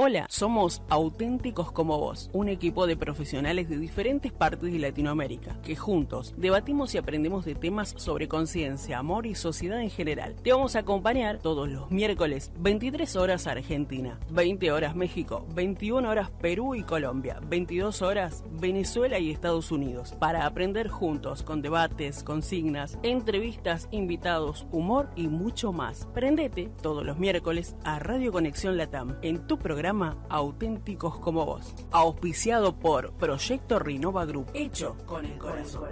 Hola, somos Auténticos como Vos, un equipo de profesionales de diferentes partes de Latinoamérica, que juntos debatimos y aprendemos de temas sobre conciencia, amor y sociedad en general. Te vamos a acompañar todos los miércoles, 23 horas Argentina, 20 horas México, 21 horas Perú y Colombia, 22 horas Venezuela y Estados Unidos, para aprender juntos con debates, consignas, entrevistas, invitados, humor y mucho más. Prendete todos los miércoles a Radio Conexión Latam, en tu programa Auténticos como Vos, auspiciado por Proyecto Rinova Group, hecho con el corazón.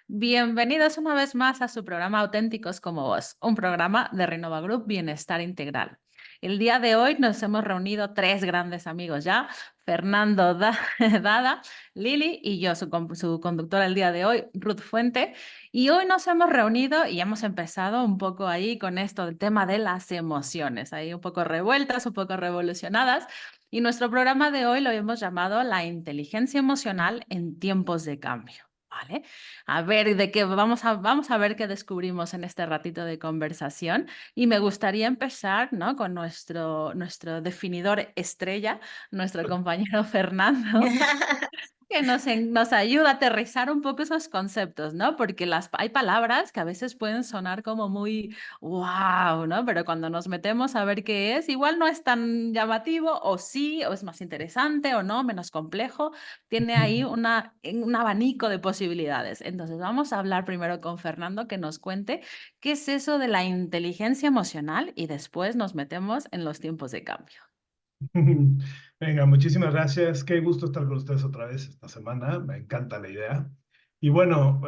Bienvenidos una vez más a su programa Auténticos como Vos, un programa de Rinova Group Bienestar Integral. El día de hoy nos hemos reunido tres grandes amigos ya, Fernando Dada, Lili y yo, su conductora el día de hoy, Ruth Fuente. Y hoy nos hemos reunido y hemos empezado un poco ahí con esto del tema de las emociones, ahí un poco revueltas, un poco revolucionadas. Y nuestro programa de hoy lo hemos llamado La inteligencia emocional en tiempos de cambio. ¿Vale? A ver, de qué vamos a ver qué descubrimos en este ratito de conversación. Y me gustaría empezar, ¿no?, con nuestro definidor estrella, nuestro compañero Fernando, que nos ayuda a aterrizar un poco esos conceptos, ¿no? Porque hay palabras que a veces pueden sonar como muy wow, ¿no? Pero cuando nos metemos a ver qué es, igual no es tan llamativo, o sí, o es más interesante, o no, menos complejo. Tiene ahí un abanico de posibilidades. Entonces, vamos a hablar primero con Fernando, que nos cuente qué es eso de la inteligencia emocional y después nos metemos en los tiempos de cambio. Venga, muchísimas gracias. Qué gusto estar con ustedes otra vez esta semana. Me encanta la idea. Y bueno,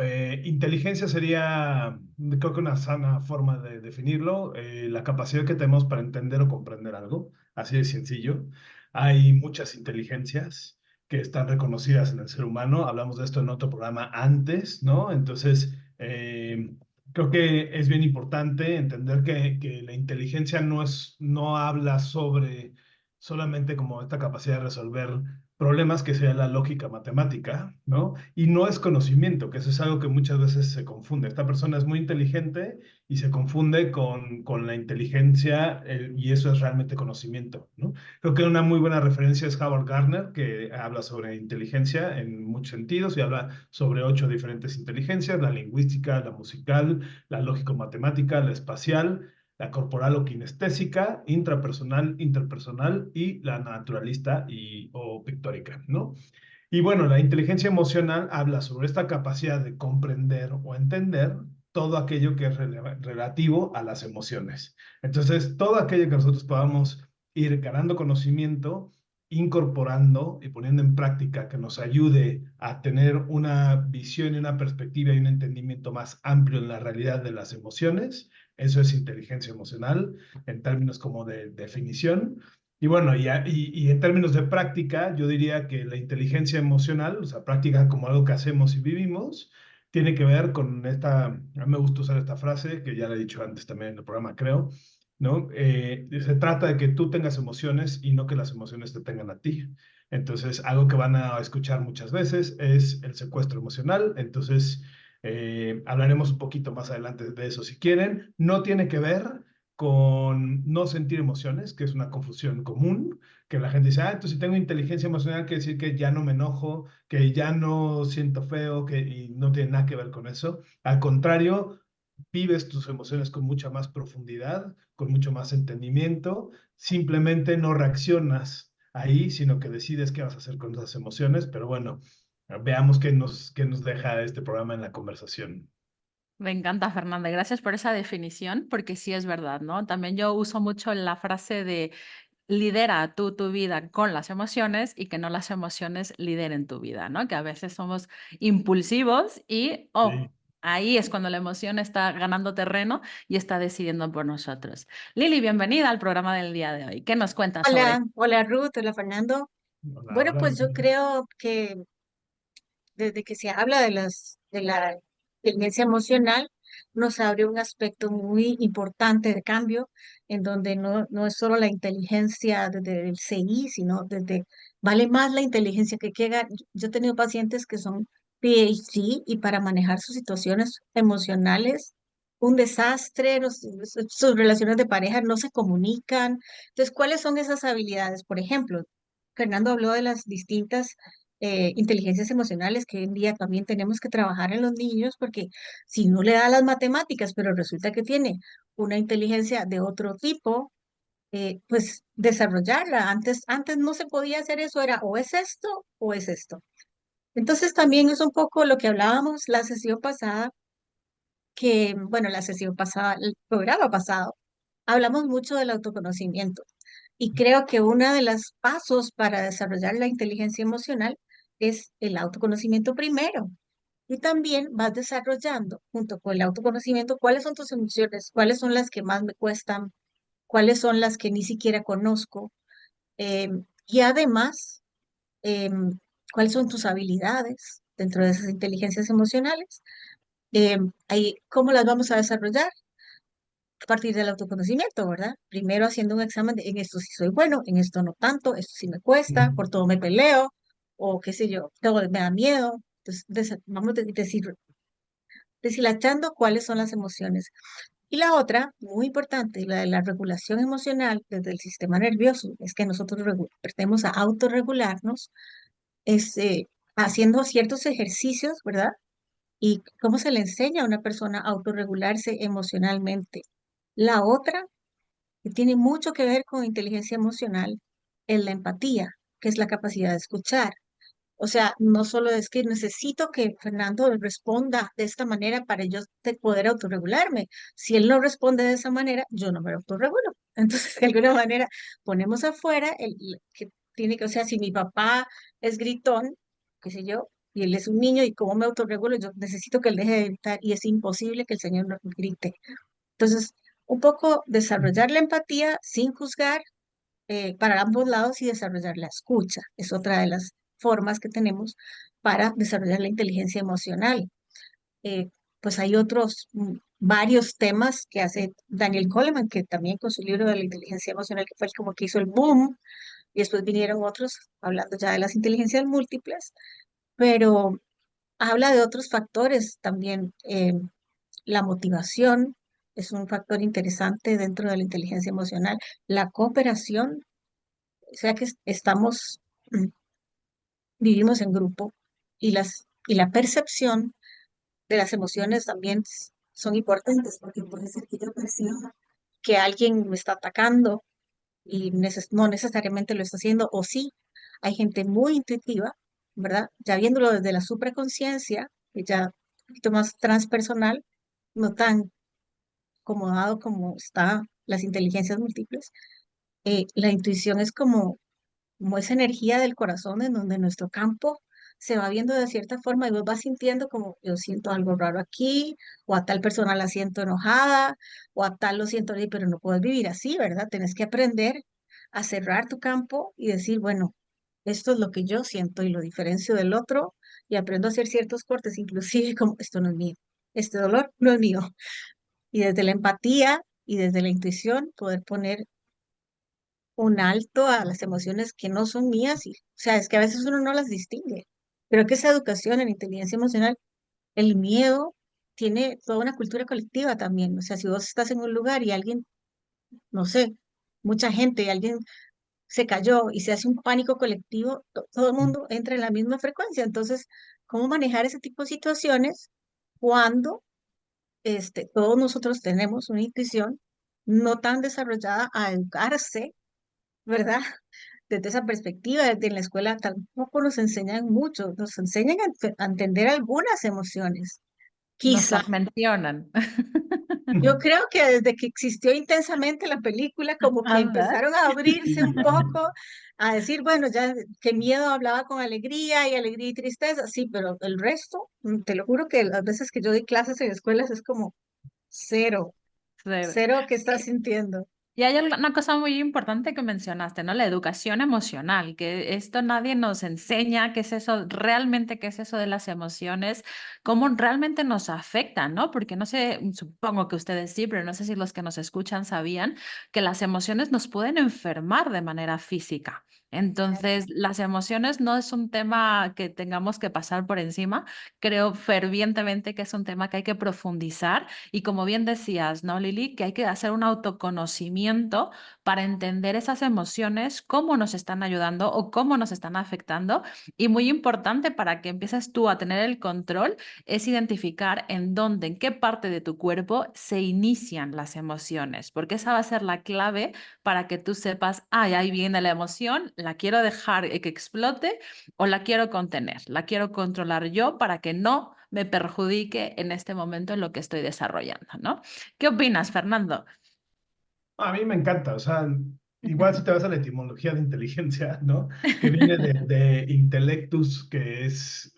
inteligencia sería, creo que una sana forma de definirlo, la capacidad que tenemos para entender o comprender algo, así de sencillo. Hay muchas inteligencias que están reconocidas en el ser humano. Hablamos de esto en otro programa antes, ¿no? Entonces, creo que es bien importante entender que la inteligencia no habla sobre solamente como esta capacidad de resolver problemas que sea la lógica matemática, ¿no? Y no es conocimiento, que eso es algo que muchas veces se confunde. Esta persona es muy inteligente y se confunde con la inteligencia y eso es realmente conocimiento, ¿no? Creo que una muy buena referencia es Howard Gardner, que habla sobre inteligencia en muchos sentidos y habla sobre 8 diferentes inteligencias: la lingüística, la musical, la lógico-matemática, la espacial, la corporal o kinestésica, intrapersonal, interpersonal y la naturalista o pictórica, ¿no? Y bueno, la inteligencia emocional habla sobre esta capacidad de comprender o entender todo aquello que es relativo a las emociones. Entonces, todo aquello que nosotros podamos ir ganando conocimiento, incorporando y poniendo en práctica que nos ayude a tener una visión y una perspectiva y un entendimiento más amplio en la realidad de las emociones, eso es inteligencia emocional en términos como de definición. Y bueno, y en términos de práctica, yo diría que la inteligencia emocional, o sea, práctica como algo que hacemos y vivimos, tiene que ver con esta, a mí me gusta usar esta frase, que ya la he dicho antes también en el programa, creo, ¿no? Se trata de que tú tengas emociones y no que las emociones te tengan a ti. Entonces, algo que van a escuchar muchas veces es el secuestro emocional. Entonces, hablaremos un poquito más adelante de eso si quieren. No tiene que ver con no sentir emociones, que es una confusión común, que la gente dice, ah, entonces si tengo inteligencia emocional quiere decir que ya no me enojo, que ya no siento feo, y no tiene nada que ver con eso. Al contrario, vives tus emociones con mucha más profundidad, con mucho más entendimiento, simplemente no reaccionas ahí, sino que decides qué vas a hacer con esas emociones, pero bueno, veamos qué nos deja este programa en la conversación. Me encanta, Fernanda. Gracias por esa definición, porque sí es verdad, ¿no? También yo uso mucho la frase de lidera tú tu vida con las emociones y que no las emociones lideren tu vida, ¿no? Que a veces somos impulsivos y, Sí. ahí es cuando la emoción está ganando terreno y está decidiendo por nosotros. Lili, bienvenida al programa del día de hoy. ¿Qué nos cuentas sobre Hola, esto? hola Ruth, hola Fernando. Hola, Bueno, hola. pues yo creo que desde que se habla de la inteligencia emocional, nos abre un aspecto muy importante de cambio, en donde no es solo la inteligencia desde el CI, sino vale más la inteligencia que llega. Yo he tenido pacientes que son PhD y para manejar sus situaciones emocionales un desastre, sus relaciones de pareja no se comunican. Entonces, ¿cuáles son esas habilidades? Por ejemplo, Fernando habló de las distintas inteligencias emocionales que hoy en día también tenemos que trabajar en los niños, porque si no le da las matemáticas, pero resulta que tiene una inteligencia de otro tipo, pues desarrollarla. Antes no se podía hacer eso, era o es esto o es esto. Entonces también es un poco lo que hablábamos la sesión pasada, que, bueno, la sesión pasada, el programa pasado, hablamos mucho del autoconocimiento. Y creo que uno de los pasos para desarrollar la inteligencia emocional es el autoconocimiento primero. Y también vas desarrollando, junto con el autoconocimiento, cuáles son tus emociones, cuáles son las que más me cuestan, cuáles son las que ni siquiera conozco. Y además, em, cuáles son tus habilidades dentro de esas inteligencias emocionales. Ahí, ¿cómo las vamos a desarrollar? A partir del autoconocimiento, ¿verdad? Primero haciendo un examen de en esto sí soy bueno, en esto no tanto, esto sí me cuesta, por todo me peleo, o qué sé yo, todo me da miedo. Entonces, vamos a decir, deshilachando cuáles son las emociones. Y la otra, muy importante, la de la regulación emocional desde el sistema nervioso, es que nosotros aprendemos a autorregularnos, es haciendo ciertos ejercicios, ¿verdad? Y cómo se le enseña a una persona a autorregularse emocionalmente. La otra, que tiene mucho que ver con inteligencia emocional, es la empatía, que es la capacidad de escuchar. O sea, no solo es que necesito que Fernando responda de esta manera para yo poder autorregularme. Si él no responde de esa manera, yo no me autorregulo. Entonces, de alguna manera, ponemos afuera el que tiene que, o sea, si mi papá es gritón, qué sé yo, y él es un niño, ¿y cómo me autorregulo? Yo necesito que él deje de gritar y es imposible que el Señor no grite. Entonces, un poco desarrollar la empatía sin juzgar para ambos lados y desarrollar la escucha. Es otra de las formas que tenemos para desarrollar la inteligencia emocional. Eh, pues hay otros varios temas que hace Daniel Goleman, que también con su libro de la inteligencia emocional, que fue el como que hizo el boom, y después vinieron otros hablando ya de las inteligencias múltiples, pero habla de otros factores también. La motivación es un factor interesante dentro de la inteligencia emocional. La cooperación, o sea que estamos, vivimos en grupo y la percepción de las emociones también son importantes porque puede ser que yo perciba que alguien me está atacando y no necesariamente lo está haciendo, o sí, hay gente muy intuitiva, ¿verdad? Ya viéndolo desde la supraconciencia, que ya un poquito más transpersonal, no tan acomodado como está las inteligencias múltiples. La intuición es como esa energía del corazón en donde nuestro campo se va viendo de cierta forma y vos vas sintiendo como yo siento algo raro aquí, o a tal persona la siento enojada, o a tal lo siento así, pero no puedes vivir así, ¿verdad? Tienes que aprender a cerrar tu campo y decir, bueno, esto es lo que yo siento y lo diferencio del otro y aprendo a hacer ciertos cortes, inclusive como esto no es mío, este dolor no es mío. Y desde la empatía y desde la intuición poder poner un alto a las emociones que no son mías. Y, o sea, es que a veces uno no las distingue. Creo que esa educación en inteligencia emocional, el miedo tiene toda una cultura colectiva también. O sea, si vos estás en un lugar y alguien, no sé, mucha gente y alguien se cayó y se hace un pánico colectivo, todo el mundo entra en la misma frecuencia. Entonces, ¿cómo manejar ese tipo de situaciones cuando todos nosotros tenemos una intuición no tan desarrollada a educarse, ¿verdad? Desde esa perspectiva, desde la escuela tampoco nos enseñan mucho, nos enseñan a entender algunas emociones. Nos Quizá, las mencionan. yo creo que desde que existió intensamente la película, como que Anda. empezaron a abrirse un poco, a decir, bueno, ya que miedo hablaba con alegría y tristeza, sí, pero el resto, te lo juro que las veces que yo di clases en escuelas es como cero, Cero. cero que estás sintiendo. Y hay una cosa muy importante que mencionaste, ¿no? La educación emocional, que esto nadie nos enseña, qué es eso, realmente qué es eso de las emociones, cómo realmente nos afectan, ¿no? Porque no sé, supongo que ustedes sí, pero no sé si los que nos escuchan sabían que las emociones nos pueden enfermar de manera física. Entonces, las emociones no es un tema que tengamos que pasar por encima. Creo fervientemente que es un tema que hay que profundizar y como bien decías, ¿no, Lili? Que hay que hacer un autoconocimiento para entender esas emociones, cómo nos están ayudando o cómo nos están afectando. Y muy importante para que empieces tú a tener el control es identificar en dónde, en qué parte de tu cuerpo se inician las emociones, porque esa va a ser la clave para que tú sepas, ay, ahí viene la emoción, la quiero dejar que explote o la quiero contener, la quiero controlar yo para que no me perjudique en este momento en lo que estoy desarrollando, ¿no? ¿Qué opinas, Fernando? A mí me encanta, o sea, igual si te vas a la etimología de inteligencia, ¿no? Que viene de intellectus, que es,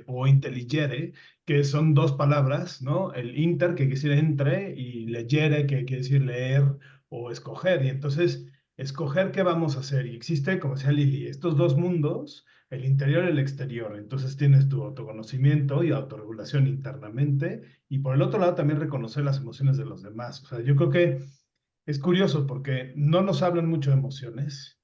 o intelligere, que son dos palabras, ¿no? El inter, que quiere decir entre, y legere, que quiere decir leer o escoger. Y entonces, escoger qué vamos a hacer. Y existe, como decía Lili, estos dos mundos, el interior y el exterior. Entonces tienes tu autoconocimiento y autorregulación internamente, y por el otro lado también reconocer las emociones de los demás. O sea, yo creo que es curioso porque no nos hablan mucho de emociones.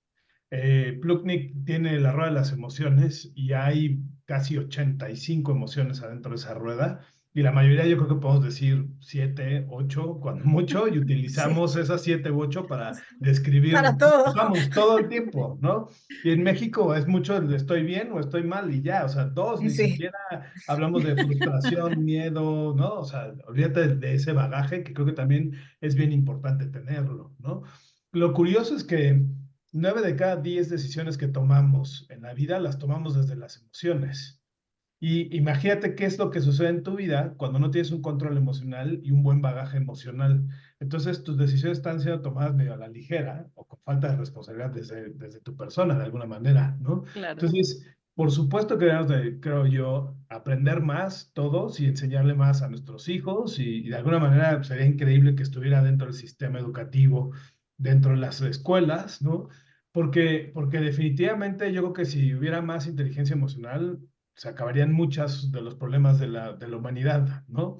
Plutnik tiene la rueda de las emociones y hay casi 85 emociones adentro de esa rueda. Y la mayoría yo creo que podemos decir 7, 8, cuando mucho, y Sí, utilizamos esas 7 u 8 para describir, para todo. vamos, todo el tiempo, ¿no? Y en México es mucho el de estoy bien o estoy mal y ya, o sea, dos, ni Sí. siquiera hablamos de frustración, miedo, ¿no? O sea, olvídate de ese bagaje que creo que también es bien importante tenerlo, ¿no? Lo curioso es que 9 de cada 10 decisiones que tomamos en la vida las tomamos desde las emociones. Y imagínate qué es lo que sucede en tu vida cuando no tienes un control emocional y un buen bagaje emocional. Entonces tus decisiones están siendo tomadas medio a la ligera o con falta de responsabilidad desde tu persona, de alguna manera, ¿no? Claro. Entonces, por supuesto que debemos de, creo yo, aprender más todos y enseñarle más a nuestros hijos y de alguna manera sería increíble que estuviera dentro del sistema educativo, dentro de las escuelas, ¿no? Porque definitivamente yo creo que si hubiera más inteligencia emocional, se acabarían muchos de los problemas de la humanidad, ¿no?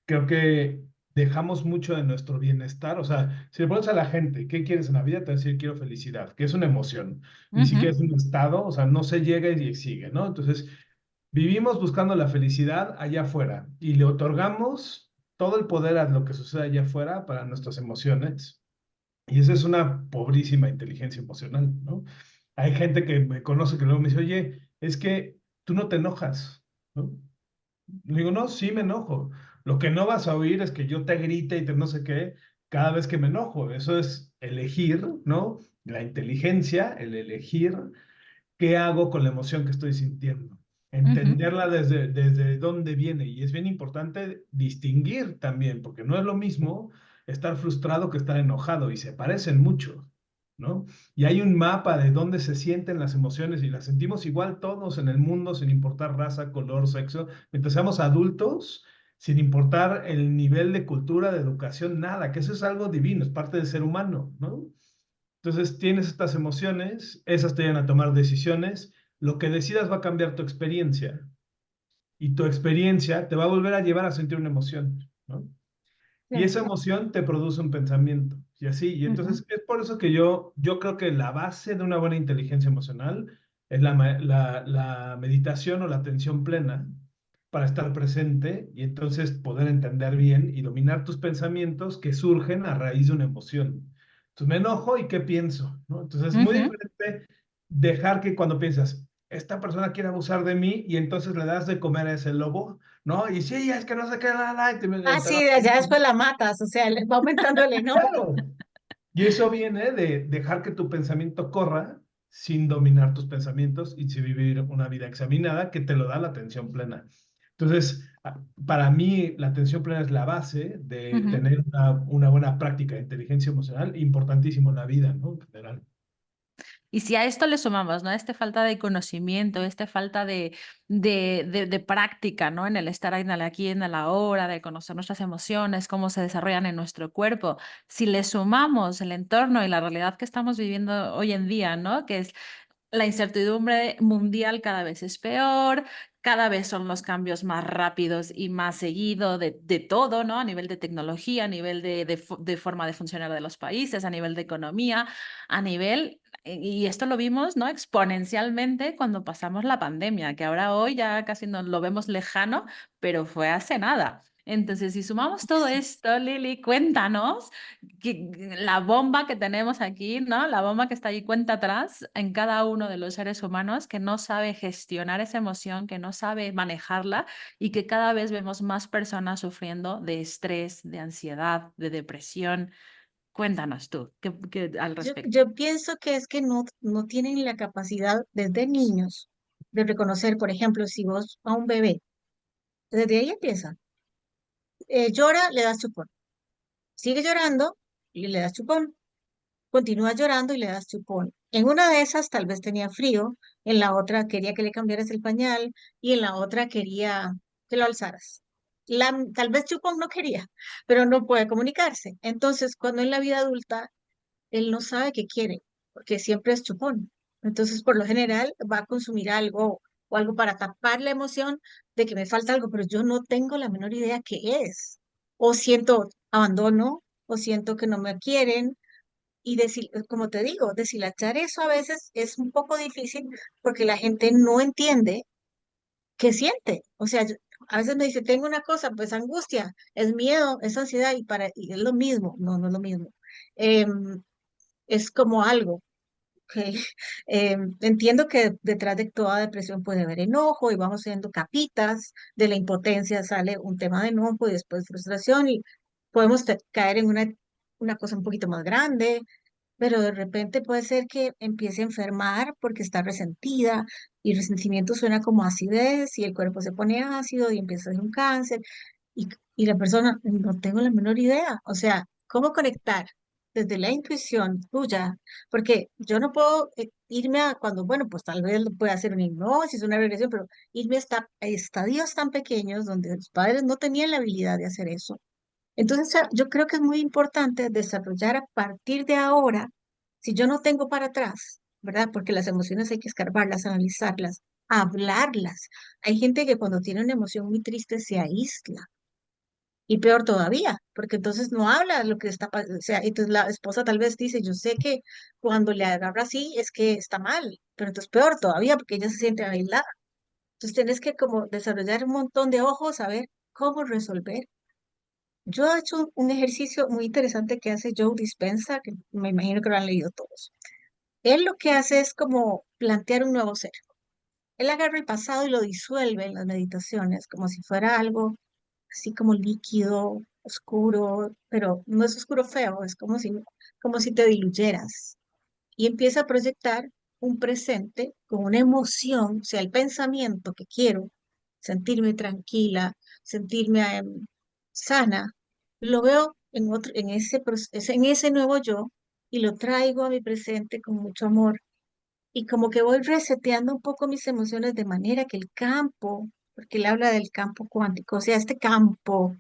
Creo que dejamos mucho de nuestro bienestar, o sea, si le pones a la gente, ¿qué quieres en la vida? Te va a decir, quiero felicidad, que es una emoción, ni siquiera es Ujú, un estado, o sea, no se llega y sigue, ¿no? Entonces, vivimos buscando la felicidad allá afuera y le otorgamos todo el poder a lo que sucede allá afuera para nuestras emociones. Y esa es una pobrísima inteligencia emocional, ¿no? Hay gente que me conoce que luego me dice, oye, es que tú no te enojas, ¿no? Le digo, no, sí me enojo. Lo que no vas a oír es que yo te grite y te no sé qué cada vez que me enojo. Eso es elegir, ¿no? La inteligencia, el elegir qué hago con la emoción que estoy sintiendo. ujú, Entenderla desde dónde viene. Y es bien importante distinguir también, porque no es lo mismo estar frustrado que estar enojado y se parecen mucho, ¿no? Y hay un mapa de dónde se sienten las emociones y las sentimos igual todos en el mundo, sin importar raza, color, sexo, mientras seamos adultos, sin importar el nivel de cultura, de educación, nada, que eso es algo divino, es parte del ser humano, ¿no? Entonces tienes estas emociones, esas te llevan a tomar decisiones, lo que decidas va a cambiar tu experiencia y tu experiencia te va a volver a llevar a sentir una emoción, ¿no? Y esa emoción te produce un pensamiento y así. Y ujú, entonces es por eso que yo creo que la base de una buena inteligencia emocional es la meditación o la atención plena para estar presente y entonces poder entender bien y dominar tus pensamientos que surgen a raíz de una emoción. Entonces me enojo y ¿qué pienso? ¿No? Entonces es muy ujú. diferente dejar que cuando piensas, esta persona quiere abusar de mí y entonces le das de comer a ese lobo, ¿no? Y sí, es que no sé qué, nada, y Ah, sí, ya después la matas, o sea, le va aumentando el enojo. claro. Y eso viene de dejar que tu pensamiento corra sin dominar tus pensamientos y sin vivir una vida examinada que te lo da la atención plena. Entonces, para mí, la atención plena es la base de Ujú. tener una buena práctica de inteligencia emocional, importantísimo en la vida, ¿no? En general. Y si a esto le sumamos, ¿no? Esta falta de conocimiento, esta falta de práctica, ¿no? En el estar en el aquí, en el ahora, de conocer nuestras emociones, cómo se desarrollan en nuestro cuerpo, si le sumamos el entorno y la realidad que estamos viviendo hoy en día, ¿no? Que es la incertidumbre mundial cada vez es peor, cada vez son los cambios más rápidos y más seguido de todo, ¿no? A nivel de tecnología, a nivel de forma de funcionar de los países, a nivel de economía, a nivel Y esto lo vimos, ¿no? Exponencialmente cuando pasamos la pandemia, que ahora hoy ya casi nos lo vemos lejano, pero fue hace nada. Entonces, si sumamos todo Sí. esto, Lili, cuéntanos la bomba que tenemos aquí, ¿no? La bomba que está ahí cuenta atrás en cada uno de los seres humanos que no sabe gestionar esa emoción, que no sabe manejarla y que cada vez vemos más personas sufriendo de estrés, de ansiedad, de depresión. Cuéntanos tú, al respecto? Yo pienso que es que no tienen la capacidad desde niños de reconocer, por ejemplo, si vos a un bebé, desde ahí empieza, llora, le das chupón, sigue llorando y le das chupón, continúa llorando y le das chupón. En una de esas tal vez tenía frío, en la otra quería que le cambiaras el pañal y en la otra quería que lo alzaras. Tal vez chupón no quería, pero no puede comunicarse. Entonces, cuando en la vida adulta él no sabe qué quiere, porque siempre es chupón. Entonces, por lo general, va a consumir algo o algo para tapar la emoción de que me falta algo, pero yo no tengo la menor idea qué es. O siento abandono, o siento que no me quieren. Y como te digo, deshilachar eso a veces es un poco difícil porque la gente no entiende qué siente. O sea, a veces me dice, tengo una cosa, pues angustia, es miedo, es ansiedad, y es lo mismo. No, no es lo mismo. Es como algo que entiendo que detrás de toda depresión puede haber enojo y vamos haciendo capitas, de la impotencia sale un tema de enojo y después frustración y podemos caer en una cosa un poquito más grande, pero de repente puede ser que empiece a enfermar porque está resentida y resentimiento suena como acidez y el cuerpo se pone ácido y empieza a ser un cáncer y la persona, no tengo la menor idea. O sea, ¿cómo conectar desde la intuición tuya? Porque yo no puedo irme a cuando, bueno, pues tal vez lo pueda hacer una hipnosis, una regresión, pero irme a estadios tan pequeños donde los padres no tenían la habilidad de hacer eso. Entonces, yo creo que es muy importante desarrollar a partir de ahora, si yo no tengo para atrás, ¿verdad? Porque las emociones hay que escarbarlas, analizarlas, hablarlas. Hay gente que cuando tiene una emoción muy triste se aísla y peor todavía, porque entonces no habla lo que está pasando. O sea, entonces la esposa tal vez dice, yo sé que cuando le agarra así es que está mal, pero entonces peor todavía porque ella se siente aislada. Entonces tienes que como desarrollar un montón de ojos, saber cómo resolver. Yo he hecho un ejercicio muy interesante que hace Joe Dispenza, que me imagino que lo han leído todos. Él lo que hace es como plantear un nuevo ser. Él agarra el pasado y lo disuelve en las meditaciones, como si fuera algo así como líquido, oscuro, pero no es oscuro feo, es como si te diluyeras. Y empieza a proyectar un presente con una emoción, o sea, el pensamiento que quiero, sentirme tranquila, sentirme sana, lo veo en ese nuevo yo y lo traigo a mi presente con mucho amor y como que voy reseteando un poco mis emociones de manera que el campo, porque él habla del campo cuántico, o sea, este campo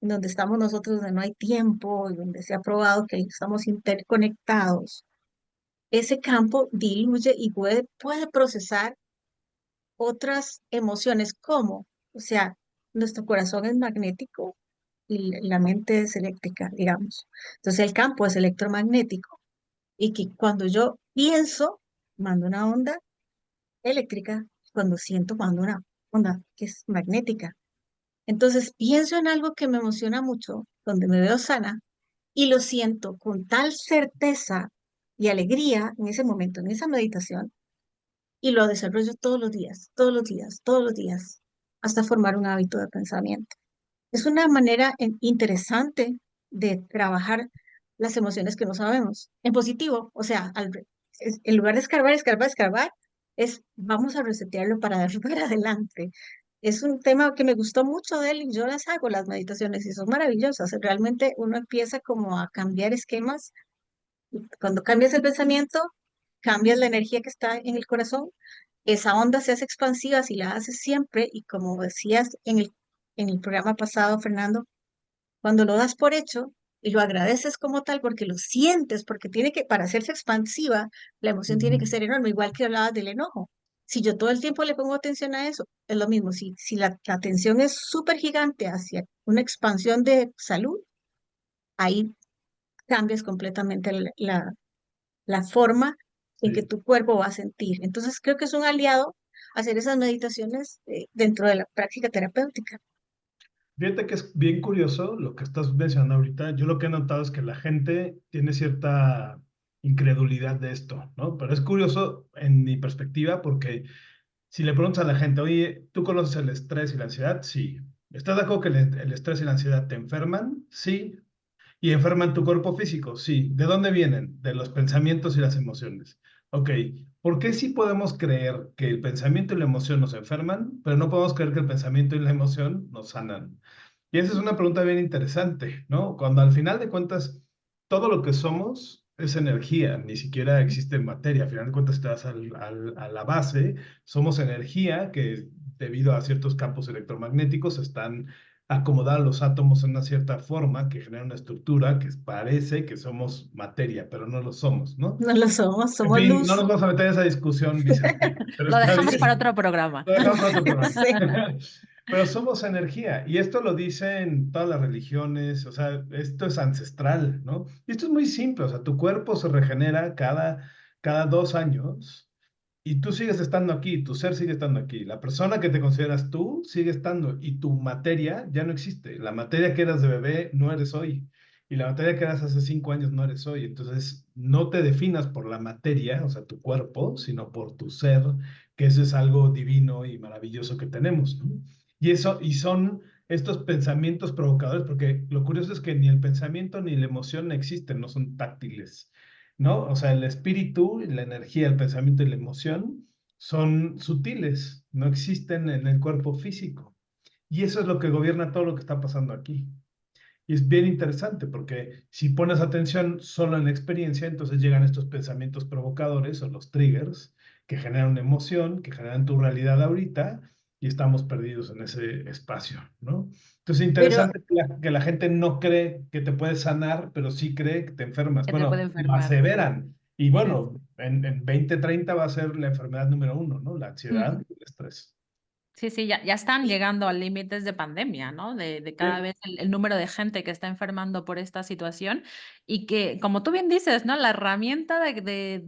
en donde estamos nosotros, donde no hay tiempo, y donde se ha probado que estamos interconectados, ese campo diluye y puede procesar otras emociones como, o sea, nuestro corazón es magnético y la mente es eléctrica, digamos. Entonces el campo es electromagnético y que cuando yo pienso, mando una onda eléctrica, cuando siento, mando una onda que es magnética. Entonces pienso en algo que me emociona mucho, donde me veo sana y lo siento con tal certeza y alegría en ese momento, en esa meditación, y lo desarrollo todos los días, todos los días, todos los días, hasta formar un hábito de pensamiento. Es una manera interesante de trabajar las emociones que no sabemos, en positivo, o sea, en lugar de escarbar, escarbar, escarbar, es vamos a resetearlo para darlo para adelante. Es un tema que me gustó mucho de él y yo las hago, las meditaciones, y son maravillosas. Realmente uno empieza como a cambiar esquemas. Cuando cambias el pensamiento, cambias la energía que está en el corazón, esa onda se hace expansiva si la haces siempre y como decías en el programa pasado, Fernando, cuando lo das por hecho y lo agradeces como tal porque lo sientes, porque tiene que, para hacerse expansiva, la emoción tiene que Ujú. ser enorme, igual que hablabas del enojo. Si yo todo el tiempo le pongo atención a eso, es lo mismo. Si la atención es súper gigante hacia una expansión de salud, ahí cambias completamente la forma en que Sí. tu cuerpo va a sentir. Entonces creo que es un aliado hacer esas meditaciones dentro de la práctica terapéutica. Fíjate que es bien curioso lo que estás mencionando ahorita. Yo lo que he notado es que la gente tiene cierta incredulidad de esto, ¿no? Pero es curioso en mi perspectiva porque si le preguntas a la gente, oye, ¿tú conoces el estrés y la ansiedad? Sí. ¿Estás de acuerdo que el estrés y la ansiedad te enferman? Sí. ¿Y enferman tu cuerpo físico? Sí. ¿De dónde vienen? De los pensamientos y las emociones. Ok. ¿Por qué sí podemos creer que el pensamiento y la emoción nos enferman, pero no podemos creer que el pensamiento y la emoción nos sanan? Y esa es una pregunta bien interesante, ¿no? Cuando al final de cuentas todo lo que somos es energía, ni siquiera existe materia. Al final de cuentas, si te vas a la base, somos energía que debido a ciertos campos electromagnéticos están acomodados los átomos en una cierta forma que genera una estructura que parece que somos materia, pero no lo somos, ¿no? No lo somos, En somos fin, no luz. nos vamos a meter en esa discusión bizantina, pero Lo está dejamos para bien. otro programa. Lo dejamos para otro programa. Sí. Pero somos energía y esto lo dicen todas las religiones, o sea, esto es ancestral, ¿no? Y esto es muy simple, o sea, tu cuerpo se regenera cada 2 años y tú sigues estando aquí, tu ser sigue estando aquí, la persona que te consideras tú sigue estando y tu materia ya no existe. La materia que eras de bebé no eres hoy y la materia que eras hace 5 años no eres hoy. Entonces, no te definas por la materia, o sea, tu cuerpo, sino por tu ser, que eso es algo divino y maravilloso que tenemos, ¿no? Y son estos pensamientos provocadores, porque lo curioso es que ni el pensamiento ni la emoción existen, no son táctiles, ¿no? O sea, el espíritu, la energía, el pensamiento y la emoción son sutiles, no existen en el cuerpo físico. Y eso es lo que gobierna todo lo que está pasando aquí. Y es bien interesante porque si pones atención solo en la experiencia, entonces llegan estos pensamientos provocadores o los triggers que generan una emoción, que generan tu realidad ahorita y estamos perdidos en ese espacio, ¿no? Entonces es Pero, interesante que la gente no cree que te puedes sanar, pero sí cree que te enfermas. Que te puede Bueno, lo enfermar, sí. aseveran. Y Sí, bueno, en 2030 va a ser la enfermedad número uno, ¿no? La ansiedad sí. y el estrés. Sí, sí, ya están y, llegando a límites de pandemia, ¿no? De cada Sí, vez el número de gente que está enfermando por esta situación y que, como tú bien dices, ¿no? La herramienta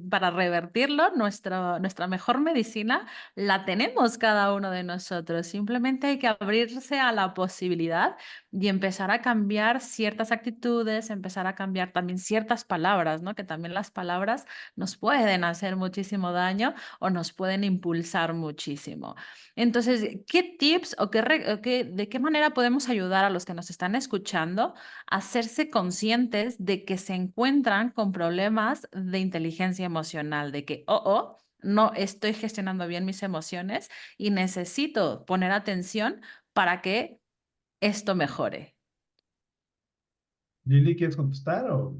para revertirlo, nuestra mejor medicina, la tenemos cada uno de nosotros. Simplemente hay que abrirse a la posibilidad y empezar a cambiar ciertas actitudes, empezar a cambiar también ciertas palabras, ¿no? Que también las palabras nos pueden hacer muchísimo daño o nos pueden impulsar muchísimo. Entonces, ¿qué tips de qué manera podemos ayudar a los que nos están escuchando a hacerse conscientes de que se encuentran con problemas de inteligencia emocional, de que, no estoy gestionando bien mis emociones y necesito poner atención para que esto mejore? Lili, ¿quieres contestar o...?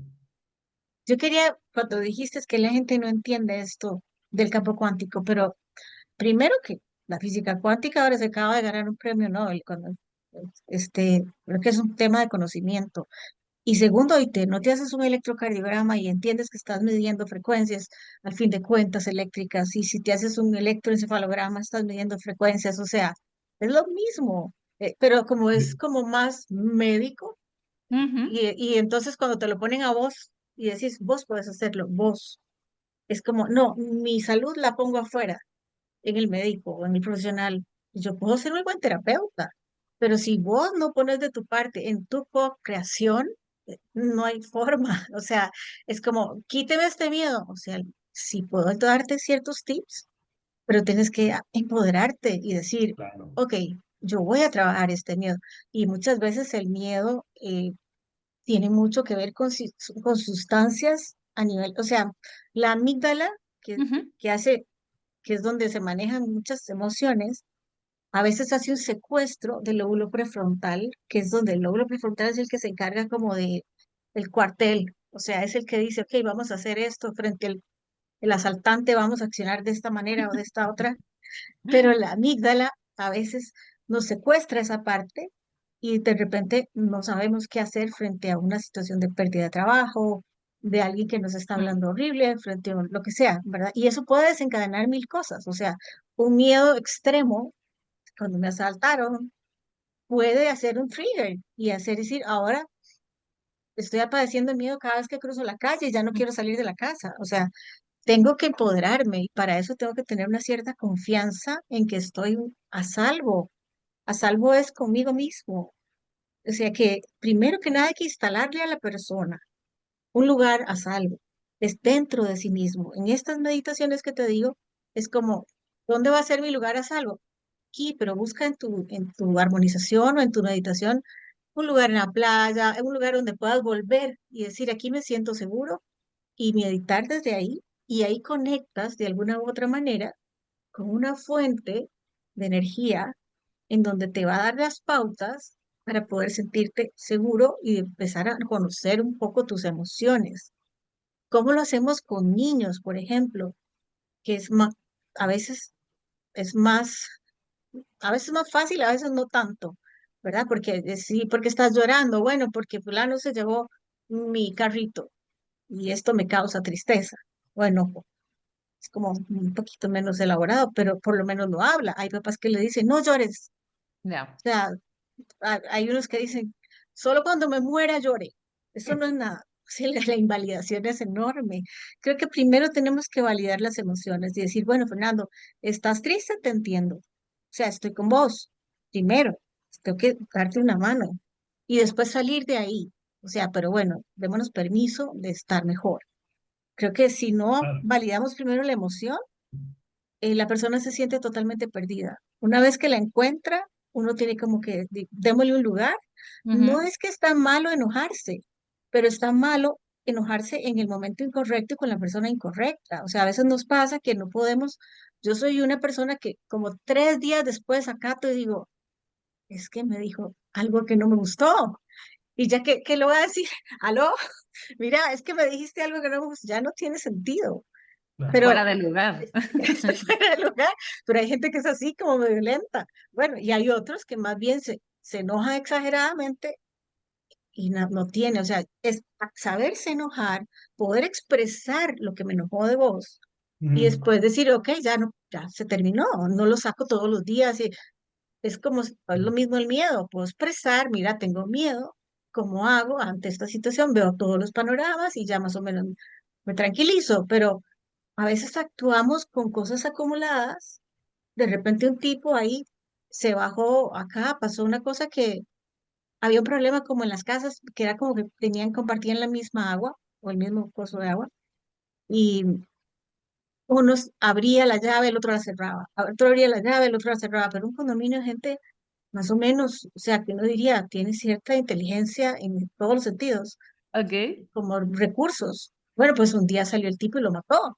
yo quería, cuando dijiste es que la gente no entiende esto del campo cuántico, pero primero que la física cuántica ahora se acaba de ganar un premio Nobel, creo que es un tema de conocimiento. Y segundo, no te haces un electrocardiograma y entiendes que estás midiendo frecuencias, al fin de cuentas, eléctricas, y si te haces un electroencefalograma, estás midiendo frecuencias, o sea, es lo mismo, pero como es como más médico, Ujú. y entonces cuando te lo ponen a vos y decís, vos puedes hacerlo, vos, es como, no, mi salud la pongo afuera, en el médico o en el profesional. Yo puedo ser muy buen terapeuta, pero si vos no pones de tu parte en tu co-creación, no hay forma. O sea, es como, quíteme este miedo. O sea, sí puedo darte ciertos tips, pero tienes que empoderarte y decir, Claro. ok, yo voy a trabajar este miedo. Y muchas veces el miedo tiene mucho que ver con sustancias a nivel, o sea, la amígdala Ujú. que hace, que es donde se manejan muchas emociones, a veces hace un secuestro del lóbulo prefrontal, que es donde el lóbulo prefrontal es el que se encarga como de el cuartel, o sea, es el que dice, ok, vamos a hacer esto frente al el asaltante, vamos a accionar de esta manera o de esta otra, pero la amígdala a veces nos secuestra esa parte y de repente no sabemos qué hacer frente a una situación de pérdida de trabajo, de alguien que nos está Mm. hablando horrible, frente a lo que sea, ¿verdad? Y eso puede desencadenar mil cosas, o sea, un miedo extremo, cuando me asaltaron, puede hacer un trigger y hacer decir, ahora estoy padeciendo miedo cada vez que cruzo la calle y ya no quiero salir de la casa, o sea, tengo que empoderarme y para eso tengo que tener una cierta confianza en que estoy a salvo. A salvo es conmigo mismo. O sea que primero que nada hay que instalarle a la persona un lugar a salvo. Es dentro de sí mismo. En estas meditaciones que te digo, es como, ¿dónde va a ser mi lugar a salvo? Aquí, pero busca en tu armonización o en tu meditación un lugar en la playa, un lugar donde puedas volver y decir, aquí me siento seguro y meditar desde ahí. Y ahí conectas de alguna u otra manera con una fuente de energía en donde te va a dar las pautas para poder sentirte seguro y empezar a conocer un poco tus emociones. ¿Cómo lo hacemos con niños, por ejemplo? Que es más, a veces es más, a veces más fácil, a veces no tanto, ¿verdad? Porque sí, porque estás llorando, bueno, porque fulano se llevó mi carrito y esto me causa tristeza. Bueno, es como un poquito menos elaborado, pero por lo menos lo habla. Hay papás que le dicen, no llores. Ya. O sea, hay unos que dicen, solo cuando me muera llore. Eso no es nada. Sí, la invalidación es enorme. Creo que primero tenemos que validar las emociones y decir, bueno, Fernando, estás triste, te entiendo. O sea, estoy con vos. Primero, tengo que darte una mano y después salir de ahí. O sea, pero bueno, démonos permiso de estar mejor. Creo que si no Claro. validamos primero la emoción, la persona se siente totalmente perdida. Una vez que la encuentra, uno tiene como que démosle un lugar. No Ujú. es que está malo enojarse, pero está malo enojarse en el momento incorrecto y con la persona incorrecta. O sea, a veces nos pasa que no podemos. Yo soy una persona que como 3 días después acato y digo, es que me dijo algo que no me gustó. Y ya que lo voy a decir, aló, mira, es que me dijiste algo que no me gustó, ya no tiene sentido. Claro. Fuera Pero de lugar. estoy fuera de lugar, pero hay gente que es así como medio lenta. Bueno, y hay otros que más bien se enojan exageradamente y no tiene, o sea, es saberse enojar, poder expresar lo que me enojó de vos y Ujú. después decir, ok, ya no, ya se terminó, no lo saco todos los días y es como, es lo mismo el miedo, puedo expresar, mira, tengo miedo, ¿cómo hago ante esta situación? Veo todos los panoramas y ya más o menos me tranquilizo, pero a veces actuamos con cosas acumuladas. De repente un tipo ahí se bajó acá, pasó una cosa que había un problema como en las casas, que era como que compartían la misma agua o el mismo pozo de agua y uno abría la llave, el otro la cerraba, otro abría la llave, el otro la cerraba, pero un condominio de gente más o menos, o sea, que uno diría, tiene cierta inteligencia en todos los sentidos, Ok. como recursos. Bueno, pues un día salió el tipo y lo mató,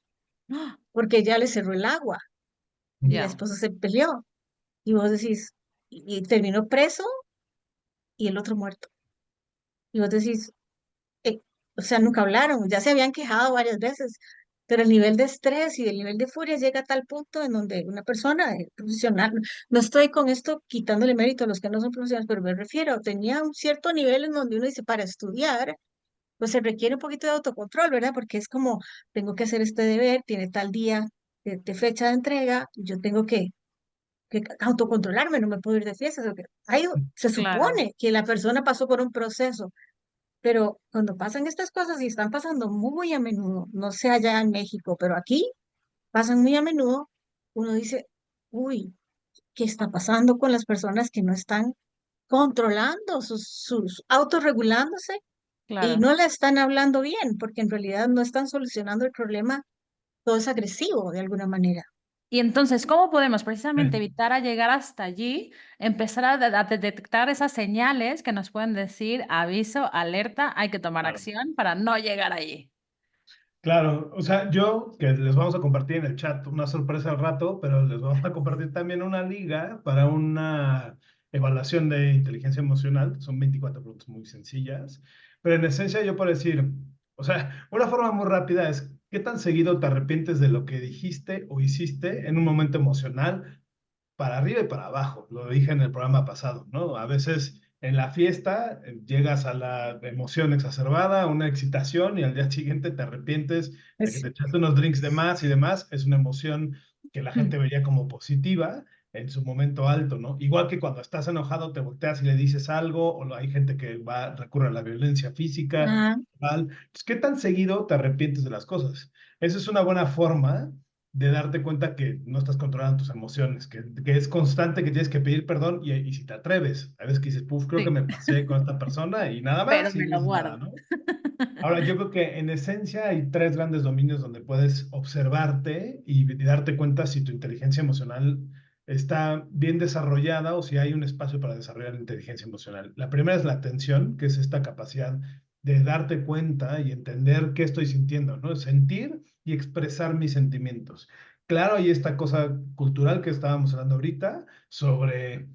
¡Ah! porque ya le cerró el agua y la Ya. esposa se peleó. Y vos decís, y terminó preso y el otro muerto. Y vos decís, eh, o sea, nunca hablaron, ya se habían quejado varias veces, pero el nivel de estrés y el nivel de furia llega a tal punto en donde una persona profesional, no estoy con esto quitándole mérito a los que no son profesionales, pero me refiero, tenía un cierto nivel en donde uno dice, para estudiar, pues se requiere un poquito de autocontrol, ¿verdad? Porque es como, tengo que hacer este deber, tiene tal día de fecha de entrega, y yo tengo que autocontrolarme, no me puedo ir de fiestas. Se Claro. supone que la persona pasó por un proceso, pero cuando pasan estas cosas y están pasando muy a menudo, no sé allá en México, pero aquí pasan muy a menudo, uno dice, uy, ¿qué está pasando con las personas que no están controlando sus autorregulándose y Claro. no le están hablando bien, porque en realidad no están solucionando el problema, todo es agresivo de alguna manera. Y entonces, ¿cómo podemos precisamente evitar a llegar hasta allí, empezar a detectar esas señales que nos pueden decir aviso, alerta, hay que tomar Claro. acción para no llegar allí? Claro, o sea, yo que les vamos a compartir en el chat una sorpresa al rato, pero les vamos a compartir también una liga para una evaluación de inteligencia emocional. Son 24 preguntas muy sencillas, pero en esencia yo puedo decir, o sea, una forma muy rápida es qué tan seguido te arrepientes de lo que dijiste o hiciste en un momento emocional para arriba y para abajo. Lo dije en el programa pasado, ¿no? A veces en la fiesta llegas a la emoción exacerbada, una excitación y al día siguiente te arrepientes de que Es, te echaste unos drinks de más y demás. Es una emoción que la gente vería como positiva. en su momento alto, ¿no? Igual que cuando estás enojado te volteas y le dices algo, o hay gente que recurre a la violencia física, Ah, verbal. Pues, ¿qué tan seguido te arrepientes de las cosas? Esa es una buena forma de darte cuenta que no estás controlando tus emociones, que es constante, que tienes que pedir perdón y si te atreves, a veces que dices, puf, creo que Sí, me pasé con esta persona y nada pero más y me no lo dices nada, guardo. ¿no? Ahora, yo creo que en esencia hay tres grandes dominios donde puedes observarte y darte cuenta si tu inteligencia emocional está bien desarrollada o si hay un espacio para desarrollar la inteligencia emocional. La primera es la atención, que es esta capacidad de darte cuenta y entender qué estoy sintiendo, ¿no? Sentir y expresar mis sentimientos. Claro, hay esta cosa cultural que estábamos hablando ahorita sobre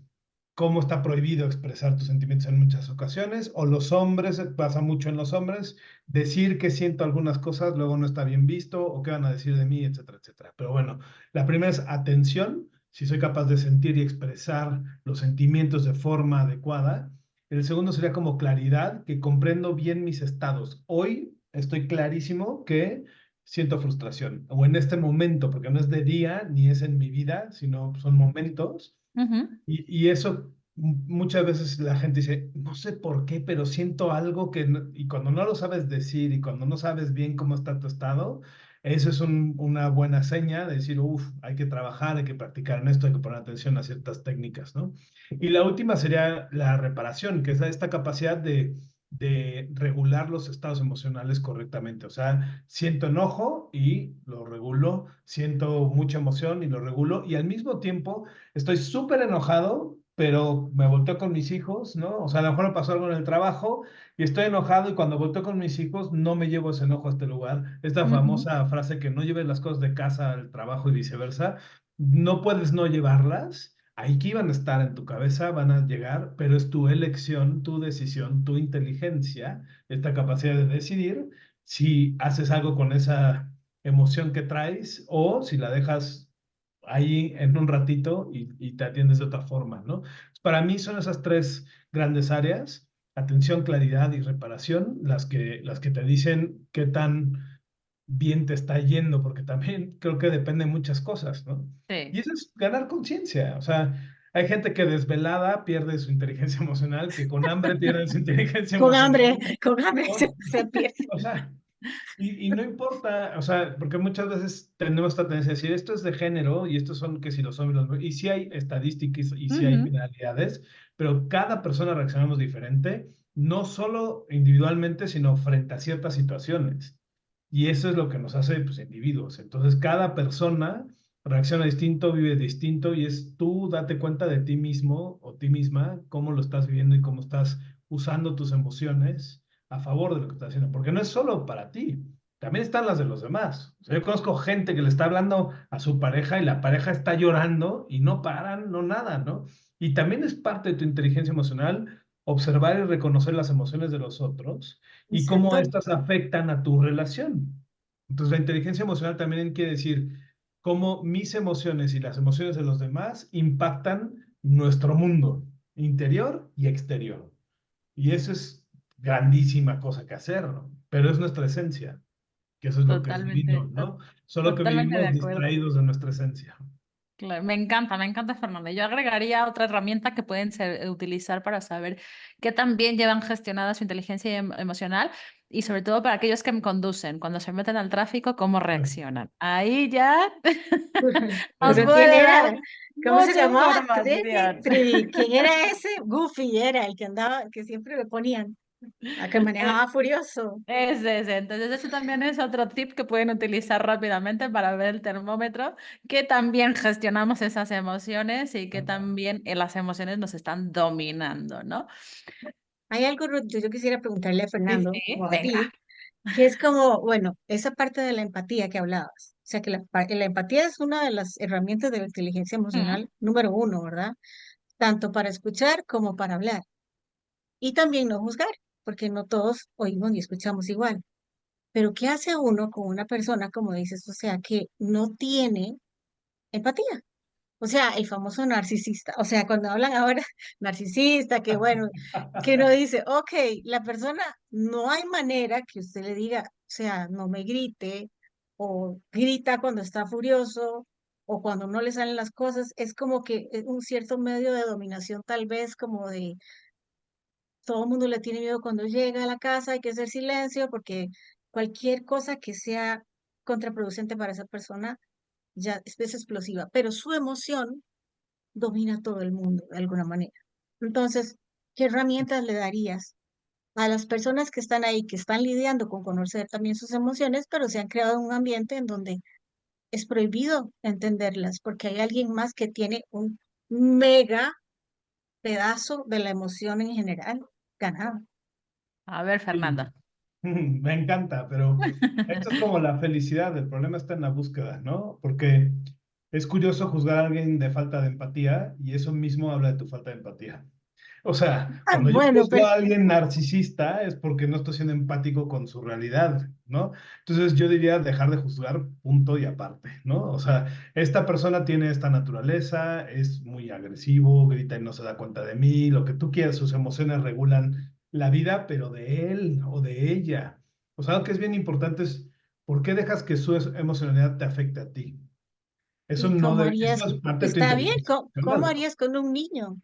cómo está prohibido expresar tus sentimientos en muchas ocasiones, o los hombres, pasa mucho en los hombres, decir que siento algunas cosas luego no está bien visto, o qué van a decir de mí, etcétera, etcétera. Pero bueno, la primera es atención, si soy capaz de sentir y expresar los sentimientos de forma adecuada. El segundo sería como claridad, que comprendo bien mis estados. Hoy estoy clarísimo que siento frustración, o en este momento, porque no es de día ni es en mi vida, sino son momentos Ujú, y eso muchas veces la gente dice, no sé por qué, pero siento algo que... Y cuando no lo sabes decir y cuando no sabes bien cómo está tu estado, eso es una buena seña de decir, uff, hay que trabajar, hay que practicar en esto, hay que poner atención a ciertas técnicas, ¿no? Y la última sería la reparación, que es esta capacidad de regular los estados emocionales correctamente. O sea, siento enojo y lo regulo, siento mucha emoción y lo regulo, y al mismo tiempo estoy súper enojado, pero me volteo con mis hijos, ¿no? O sea, a lo mejor me pasó algo en el trabajo y estoy enojado y cuando volteo con mis hijos no me llevo ese enojo a este lugar. Esta ujú. famosa frase que no lleves las cosas de casa al trabajo y viceversa, no puedes no llevarlas. Ahí que iban a estar en tu cabeza, van a llegar, pero es tu elección, tu decisión, tu inteligencia, esta capacidad de decidir si haces algo con esa emoción que traes o si la dejas ahí en un ratito y te atiendes de otra forma, ¿no? Para mí son esas tres grandes áreas, atención, claridad y reparación, las que te dicen qué tan bien te está yendo, porque también creo que depende de muchas cosas, ¿no? Y Sí. eso es ganar conciencia, o sea, hay gente que desvelada pierde su inteligencia emocional, que con hambre pierde su inteligencia emocional, con hambre ¿no? se pierde. O sea, y no importa, o sea, porque muchas veces tenemos esta tendencia a decir, esto es de género y estos son que si los hombres, y sí hay estadísticas y sí hay Ujú, generalidades, pero cada persona reaccionamos diferente, no solo individualmente, sino frente a ciertas situaciones. Y eso es lo que nos hace, pues, individuos. Entonces, cada persona reacciona distinto, vive distinto y es tú date cuenta de ti mismo o ti misma, cómo lo estás viviendo y cómo estás usando tus emociones a favor de lo que estás haciendo, porque no es solo para ti, también están las de los demás. O sea, yo conozco gente que le está hablando a su pareja y la pareja está llorando y no paran, no nada, ¿no? Y también es parte de tu inteligencia emocional observar y reconocer las emociones de los otros y cómo Exacto. estas afectan a tu relación. Entonces, la inteligencia emocional también quiere decir cómo mis emociones y las emociones de los demás impactan nuestro mundo interior y exterior. Y eso es grandísima cosa que hacer, ¿no? Pero es nuestra esencia, que eso es lo que es divino, totalmente, ¿no? Solo que totalmente de vivimos acuerdo. distraídos de nuestra esencia. Claro, me encanta, Fernanda. Yo agregaría otra herramienta que pueden utilizar para saber qué tan bien llevan gestionada su inteligencia emocional y sobre todo para aquellos que me conducen, cuando se meten al tráfico, cómo reaccionan. Ahí ya nos Pero ¿quién puede era? dar ¿Cómo se mucha llamaba? información. ¿Quién era ese? Goofy era el que andaba, que siempre le ponían, a que manejaba furioso. Ese. Entonces, ese también es otro tip que pueden utilizar rápidamente para ver el termómetro, que también gestionamos esas emociones y que también las emociones nos están dominando, ¿no? Hay algo, Ruth, yo quisiera preguntarle a Sí, Fernando sí, o a venga. ti, que es como, bueno, esa parte de la empatía que hablabas. O sea, que la empatía es una de las herramientas de la inteligencia Mm, emocional número uno, ¿verdad? Tanto para escuchar como para hablar. Y también no juzgar, porque no todos oímos ni escuchamos igual. Pero ¿qué hace uno con una persona, como dices, o sea, que no tiene empatía? O sea, el famoso narcisista. O sea, cuando hablan ahora narcisista, que bueno, que uno dice, ok, la persona, no hay manera que usted le diga, o sea, no me grite, o grita cuando está furioso, o cuando no le salen las cosas, es como que es un cierto medio de dominación, tal vez como de todo el mundo le tiene miedo cuando llega a la casa, hay que hacer silencio, porque cualquier cosa que sea contraproducente para esa persona ya es explosiva, pero su emoción domina a todo el mundo de alguna manera. Entonces, ¿qué herramientas le darías a las personas que están ahí, que están lidiando con conocer también sus emociones, pero se han creado un ambiente en donde es prohibido entenderlas, porque hay alguien más que tiene un mega pedazo de la emoción en general ganado? A ver, Sí. Fernando. Me encanta, pero esto es como la felicidad, el problema está en la búsqueda, ¿no? Porque es curioso juzgar a alguien de falta de empatía y eso mismo habla de tu falta de empatía. O sea, Ah, cuando yo bueno, juzgo pero a alguien narcisista es porque no estoy siendo empático con su realidad, ¿no? Entonces yo diría dejar de juzgar, punto y aparte, ¿no? O sea, esta persona tiene esta naturaleza, es muy agresivo, grita y no se da cuenta de mí, lo que tú quieras, sus emociones regulan la vida, pero de él o de ella. O sea, lo que es bien importante es, ¿por qué dejas que su emocionalidad te afecte a ti? Eso ¿y no cómo debe, harías? eso es parte de tu Está bien, inteligencia ¿cómo emocional. harías con un niño?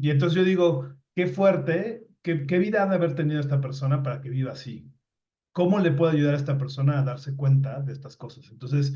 Y entonces yo digo, qué fuerte, qué vida ha de haber tenido esta persona para que viva así. ¿Cómo le puedo ayudar a esta persona a darse cuenta de estas cosas? Entonces,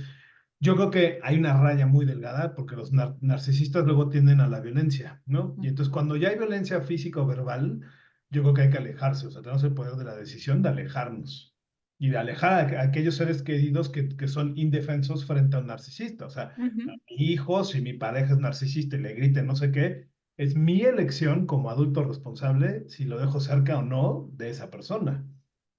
yo creo que hay una raya muy delgada porque los narcisistas luego tienden a la violencia, ¿no? Y entonces cuando ya hay violencia física o verbal, yo creo que hay que alejarse, o sea, tenemos el poder de la decisión de alejarnos y de alejar a aquellos seres queridos que son indefensos frente a un narcisista. O sea, Ujú. a mi hijo, si mi pareja es narcisista y le grite no sé qué, es mi elección como adulto responsable si lo dejo cerca o no de esa persona.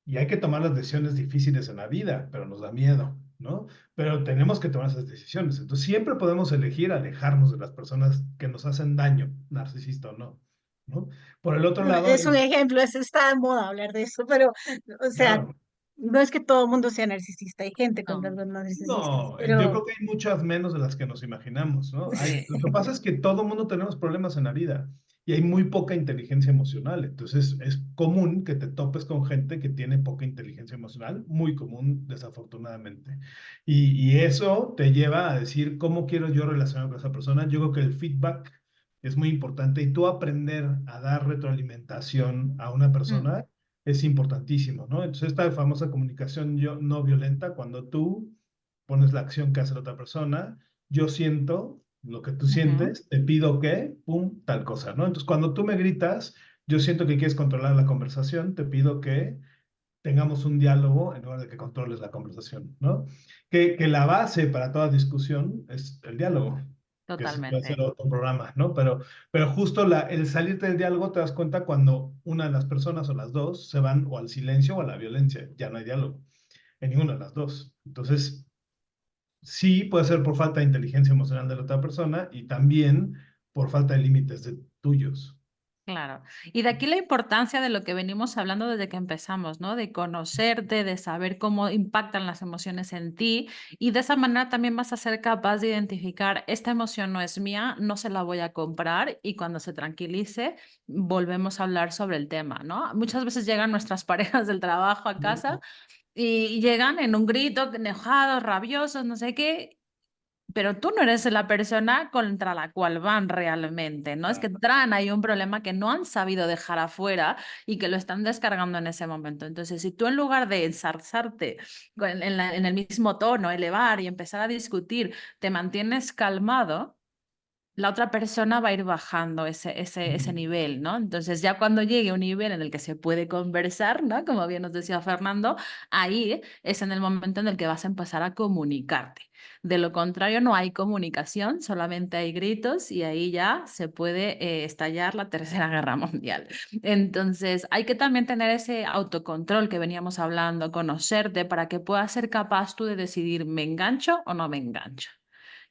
Y hay que tomar las decisiones difíciles en la vida, pero nos da miedo, ¿no? Pero tenemos que tomar esas decisiones. Entonces, siempre podemos elegir alejarnos de las personas que nos hacen daño, narcisista o no, ¿no? Por el otro lado, Es un ejemplo, está de moda hablar de eso, pero, o sea, claro, no es que todo el mundo sea narcisista, hay gente con No, rasgos narcisistas, no, yo pero creo que hay muchas menos de las que nos imaginamos, ¿no? sí. Lo que pasa es que todo mundo tenemos problemas en la vida y hay muy poca inteligencia emocional. Entonces, es común que te topes con gente que tiene poca inteligencia emocional, muy común, desafortunadamente. Y eso te lleva a decir, ¿cómo quiero yo relacionarme con esa persona? Yo creo que el feedback es muy importante y tú aprender a dar retroalimentación a una Mm, persona es importantísimo, ¿no? Entonces, esta famosa comunicación no violenta, cuando tú pones la acción que hace la otra persona, yo siento lo que tú ujú. sientes, te pido que, pum, tal cosa, ¿no? Entonces, cuando tú me gritas, yo siento que quieres controlar la conversación, te pido que tengamos un diálogo en lugar de que controles la conversación, ¿no? Que la base para toda discusión es el diálogo, que ese puede ser Totalmente. otro programa, ¿no? Pero justo el salirte del diálogo te das cuenta cuando una de las personas o las dos se van o al silencio o a la violencia, ya no hay diálogo en ninguna de las dos. Entonces, sí puede ser por falta de inteligencia emocional de la otra persona y también por falta de límites tuyos. Claro. Y de aquí la importancia de lo que venimos hablando desde que empezamos, ¿no? De conocerte, de saber cómo impactan las emociones en ti y de esa manera también vas a ser capaz de identificar, esta emoción no es mía, no se la voy a comprar y cuando se tranquilice volvemos a hablar sobre el tema, ¿no? Muchas veces llegan nuestras parejas del trabajo a casa y llegan en un grito, enojados, rabiosos, no sé qué, pero tú no eres la persona contra la cual van realmente, ¿no? Es que traen ahí un problema que no han sabido dejar afuera y que lo están descargando en ese momento. Entonces, si tú en lugar de ensarzarte en el mismo tono, elevar y empezar a discutir, te mantienes calmado, la otra persona va a ir bajando ese nivel, ¿no? Entonces, ya cuando llegue a un nivel en el que se puede conversar, ¿no? Como bien nos decía Fernando, ahí es en el momento en el que vas a empezar a comunicarte. De lo contrario, no hay comunicación, solamente hay gritos y ahí ya se puede estallar la Tercera Guerra Mundial. Entonces, hay que también tener ese autocontrol que veníamos hablando, conocerte para que puedas ser capaz tú de decidir, ¿me engancho o no me engancho?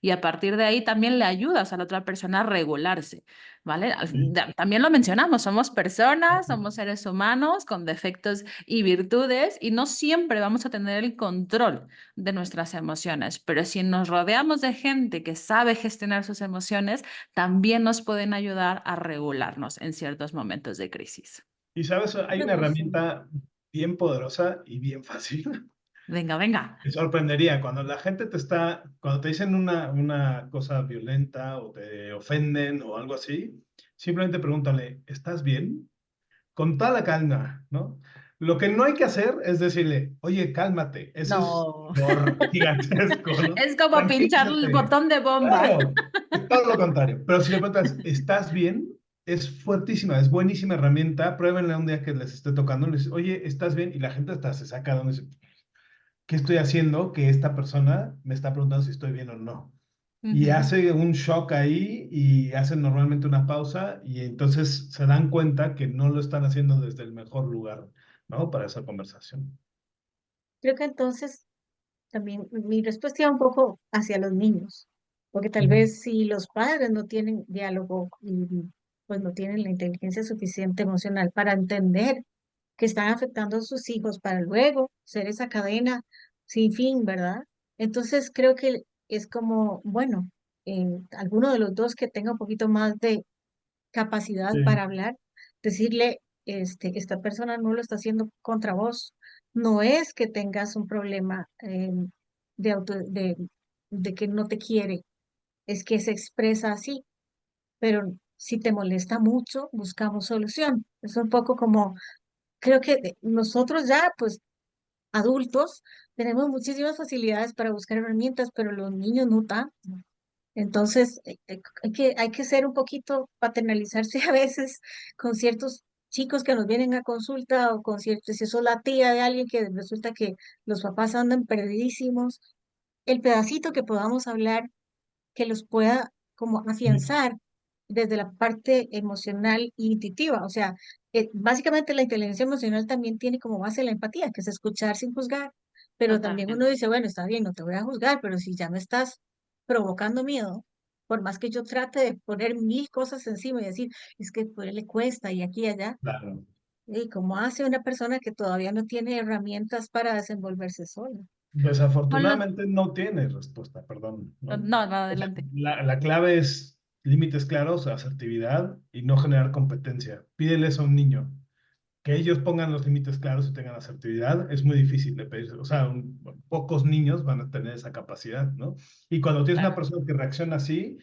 Y a partir de ahí también le ayudas a la otra persona a regularse, ¿vale? Sí. También lo mencionamos, somos personas, somos seres humanos con defectos y virtudes y no siempre vamos a tener el control de nuestras emociones, pero si nos rodeamos de gente que sabe gestionar sus emociones, también nos pueden ayudar a regularnos en ciertos momentos de crisis. Y sabes, hay creo una que sí. herramienta bien poderosa y bien fácil Venga, venga. Te sorprendería cuando la gente cuando te dicen una cosa violenta o te ofenden o algo así, simplemente pregúntale, ¿estás bien? Con toda la calma, ¿no? Lo que no hay que hacer es decirle, oye, cálmate, eso es No. gigantesco, ¿no? Es como pinchar el Tranquilízate. botón de bomba. Claro, es todo lo contrario. Pero si le preguntas, ¿estás bien? Es fuertísima, es buenísima herramienta. Pruébenla un día que les esté tocando. Les dices, oye, ¿estás bien? Y la gente hasta se saca de donde dice, ¿qué estoy haciendo que esta persona me está preguntando si estoy bien o no? Y Ujú. hace un shock ahí y hacen normalmente una pausa y entonces se dan cuenta que no lo están haciendo desde el mejor lugar, ¿no? Para esa conversación. Creo que entonces también mi respuesta iba un poco hacia los niños, porque tal Ujú. vez si los padres no tienen diálogo y pues no tienen la inteligencia suficiente emocional para entender que están afectando a sus hijos para luego ser esa cadena sin fin, ¿verdad? Entonces creo que es como, bueno, alguno de los dos que tenga un poquito más de capacidad Sí, para hablar, decirle, esta persona no lo está haciendo contra vos. No es que tengas un problema de, de que no te quiere, es que se expresa así, pero si te molesta mucho, buscamos solución. Es un poco como, creo que nosotros ya, pues adultos, tenemos muchísimas facilidades para buscar herramientas, pero los niños no tanto. Entonces, hay que ser un poquito, paternalizarse a veces con ciertos chicos que nos vienen a consulta o con ciertos, si sos la tía de alguien que resulta que los papás andan perdidísimos, el pedacito que podamos hablar que los pueda como sí, afianzar desde la parte emocional y intuitiva. O sea, básicamente la inteligencia emocional también tiene como base la empatía, que es escuchar sin juzgar. Pero también uno Totalmente. dice, bueno, está bien, no te voy a juzgar, pero si ya me estás provocando miedo, por más que yo trate de poner mil cosas encima y decir, es que pues le cuesta y aquí y allá, claro. y como hace una persona que todavía no tiene herramientas para desenvolverse sola. Con los... Desafortunadamente no tiene respuesta, perdón, No, ¿no? no, O sea, adelante. la clave es límites claros, asertividad y no generar competencia. Pídeles a un niño que ellos pongan los límites claros y tengan asertividad. Es muy difícil de pedir. O sea, bueno, pocos niños van a tener esa capacidad, ¿no? Y cuando tienes una Claro. persona que reacciona así,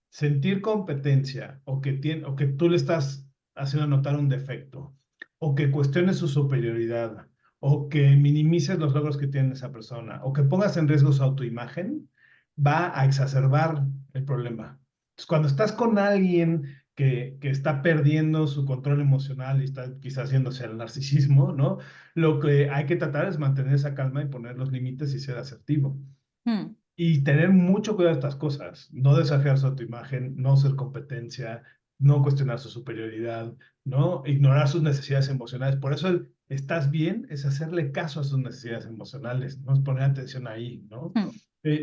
sentir competencia o que tú le estás haciendo notar un defecto o que cuestiones su superioridad o que minimices los logros que tiene esa persona, o que pongas en riesgo su autoimagen, va a exacerbar el problema. Entonces, cuando estás con alguien que está perdiendo su control emocional y está quizás haciéndose el narcisismo, ¿no? Lo que hay que tratar es mantener esa calma y poner los límites y ser asertivo. Mm, Y tener mucho cuidado de estas cosas, no desafiar su autoimagen, no ser competencia, no cuestionar su superioridad, no ignorar sus necesidades emocionales. Por eso el estás bien es hacerle caso a sus necesidades emocionales, no es poner atención ahí, ¿no? mm.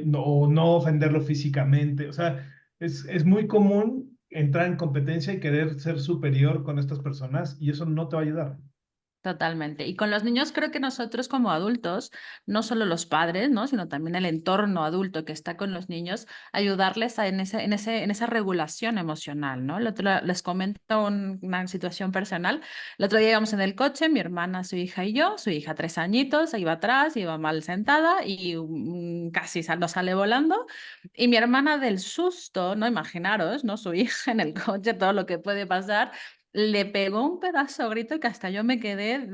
No, o no ofenderlo físicamente. O sea, es muy común entrar en competencia y querer ser superior con estas personas y eso no te va a ayudar. Totalmente. Y con los niños creo que nosotros como adultos, no solo los padres, ¿no? Sino también el entorno adulto que está con los niños, ayudarles en esa regulación emocional, ¿no? Les comento una situación personal. El otro día íbamos en el coche, mi hermana, su hija y yo, su hija 3 añitos, iba atrás, iba mal sentada y casi nos sale volando. Y mi hermana del susto, ¿no? Imaginaros, ¿no? Su hija en el coche, todo lo que puede pasar le pegó un pedazo grito que hasta yo me quedé,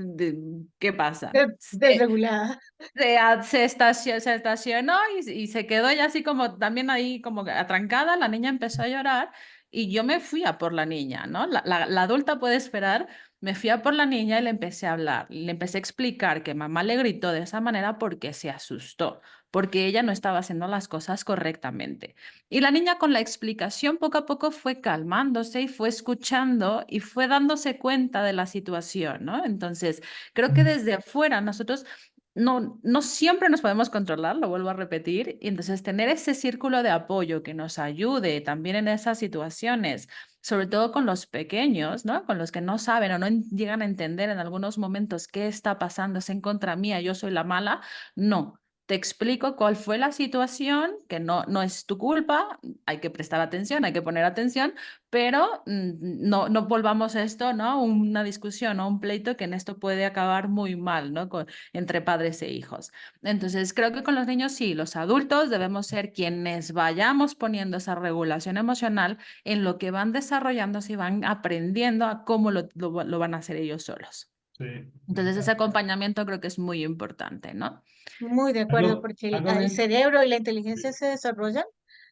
¿qué pasa? Desregulada. Se estacionó y se quedó ya así como también ahí como que atrancada, la niña empezó a llorar y yo me fui a por la niña, ¿no? La adulta puede esperar, me fui a por la niña y le empecé a hablar, le empecé a explicar que mamá le gritó de esa manera porque se asustó, porque ella no estaba haciendo las cosas correctamente. Y la niña con la explicación poco a poco fue calmándose y fue escuchando y fue dándose cuenta de la situación, ¿no? Entonces, creo que desde afuera nosotros no siempre nos podemos controlar, lo vuelvo a repetir, y entonces tener ese círculo de apoyo que nos ayude también en esas situaciones, sobre todo con los pequeños, ¿no? Con los que no saben o no llegan a entender en algunos momentos qué está pasando, es en contra mía, yo soy la mala, no. te explico cuál fue la situación, que no es tu culpa, hay que prestar atención, hay que poner atención, pero no volvamos esto, ¿no? Una discusión o un pleito que en esto puede acabar muy mal, ¿no? Entre padres e hijos. Entonces, creo que con los niños sí, los adultos debemos ser quienes vayamos poniendo esa regulación emocional en lo que van desarrollándose y van aprendiendo a cómo lo van a hacer ellos solos. Sí, me Entonces, ese encanta. acompañamiento creo que es muy importante, ¿no? Muy de acuerdo, Algo, porque algo el bien. cerebro y la inteligencia Sí, se desarrollan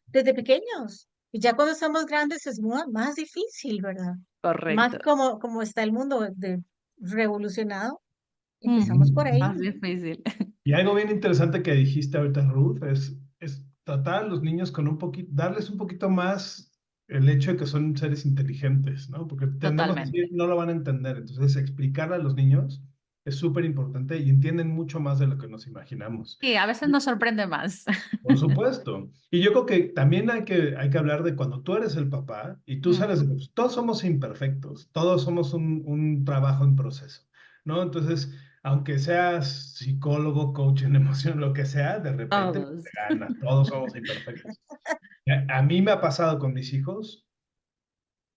desde pequeños. Y ya cuando somos grandes es más difícil, ¿verdad? Más Correcto. como está el mundo revolucionado, empezamos por ahí. Más difícil. y algo bien interesante que dijiste ahorita, Ruth, es tratar a los niños con un poquito, darles un poquito más el hecho de que son seres inteligentes, ¿no? Porque tendemos a decir, Totalmente. no lo van a entender. Entonces, explicarle a los niños es súper importante y entienden mucho más de lo que nos imaginamos. Y a veces nos sorprende más. Por supuesto. Y yo creo que también hay que hablar de cuando tú eres el papá y tú sales, Ujú. pues, todos somos imperfectos, todos somos un trabajo en proceso, ¿no? Entonces, aunque seas psicólogo, coach en emoción, lo que sea, de repente Todos. te gana, todos somos imperfectos. A mí me ha pasado con mis hijos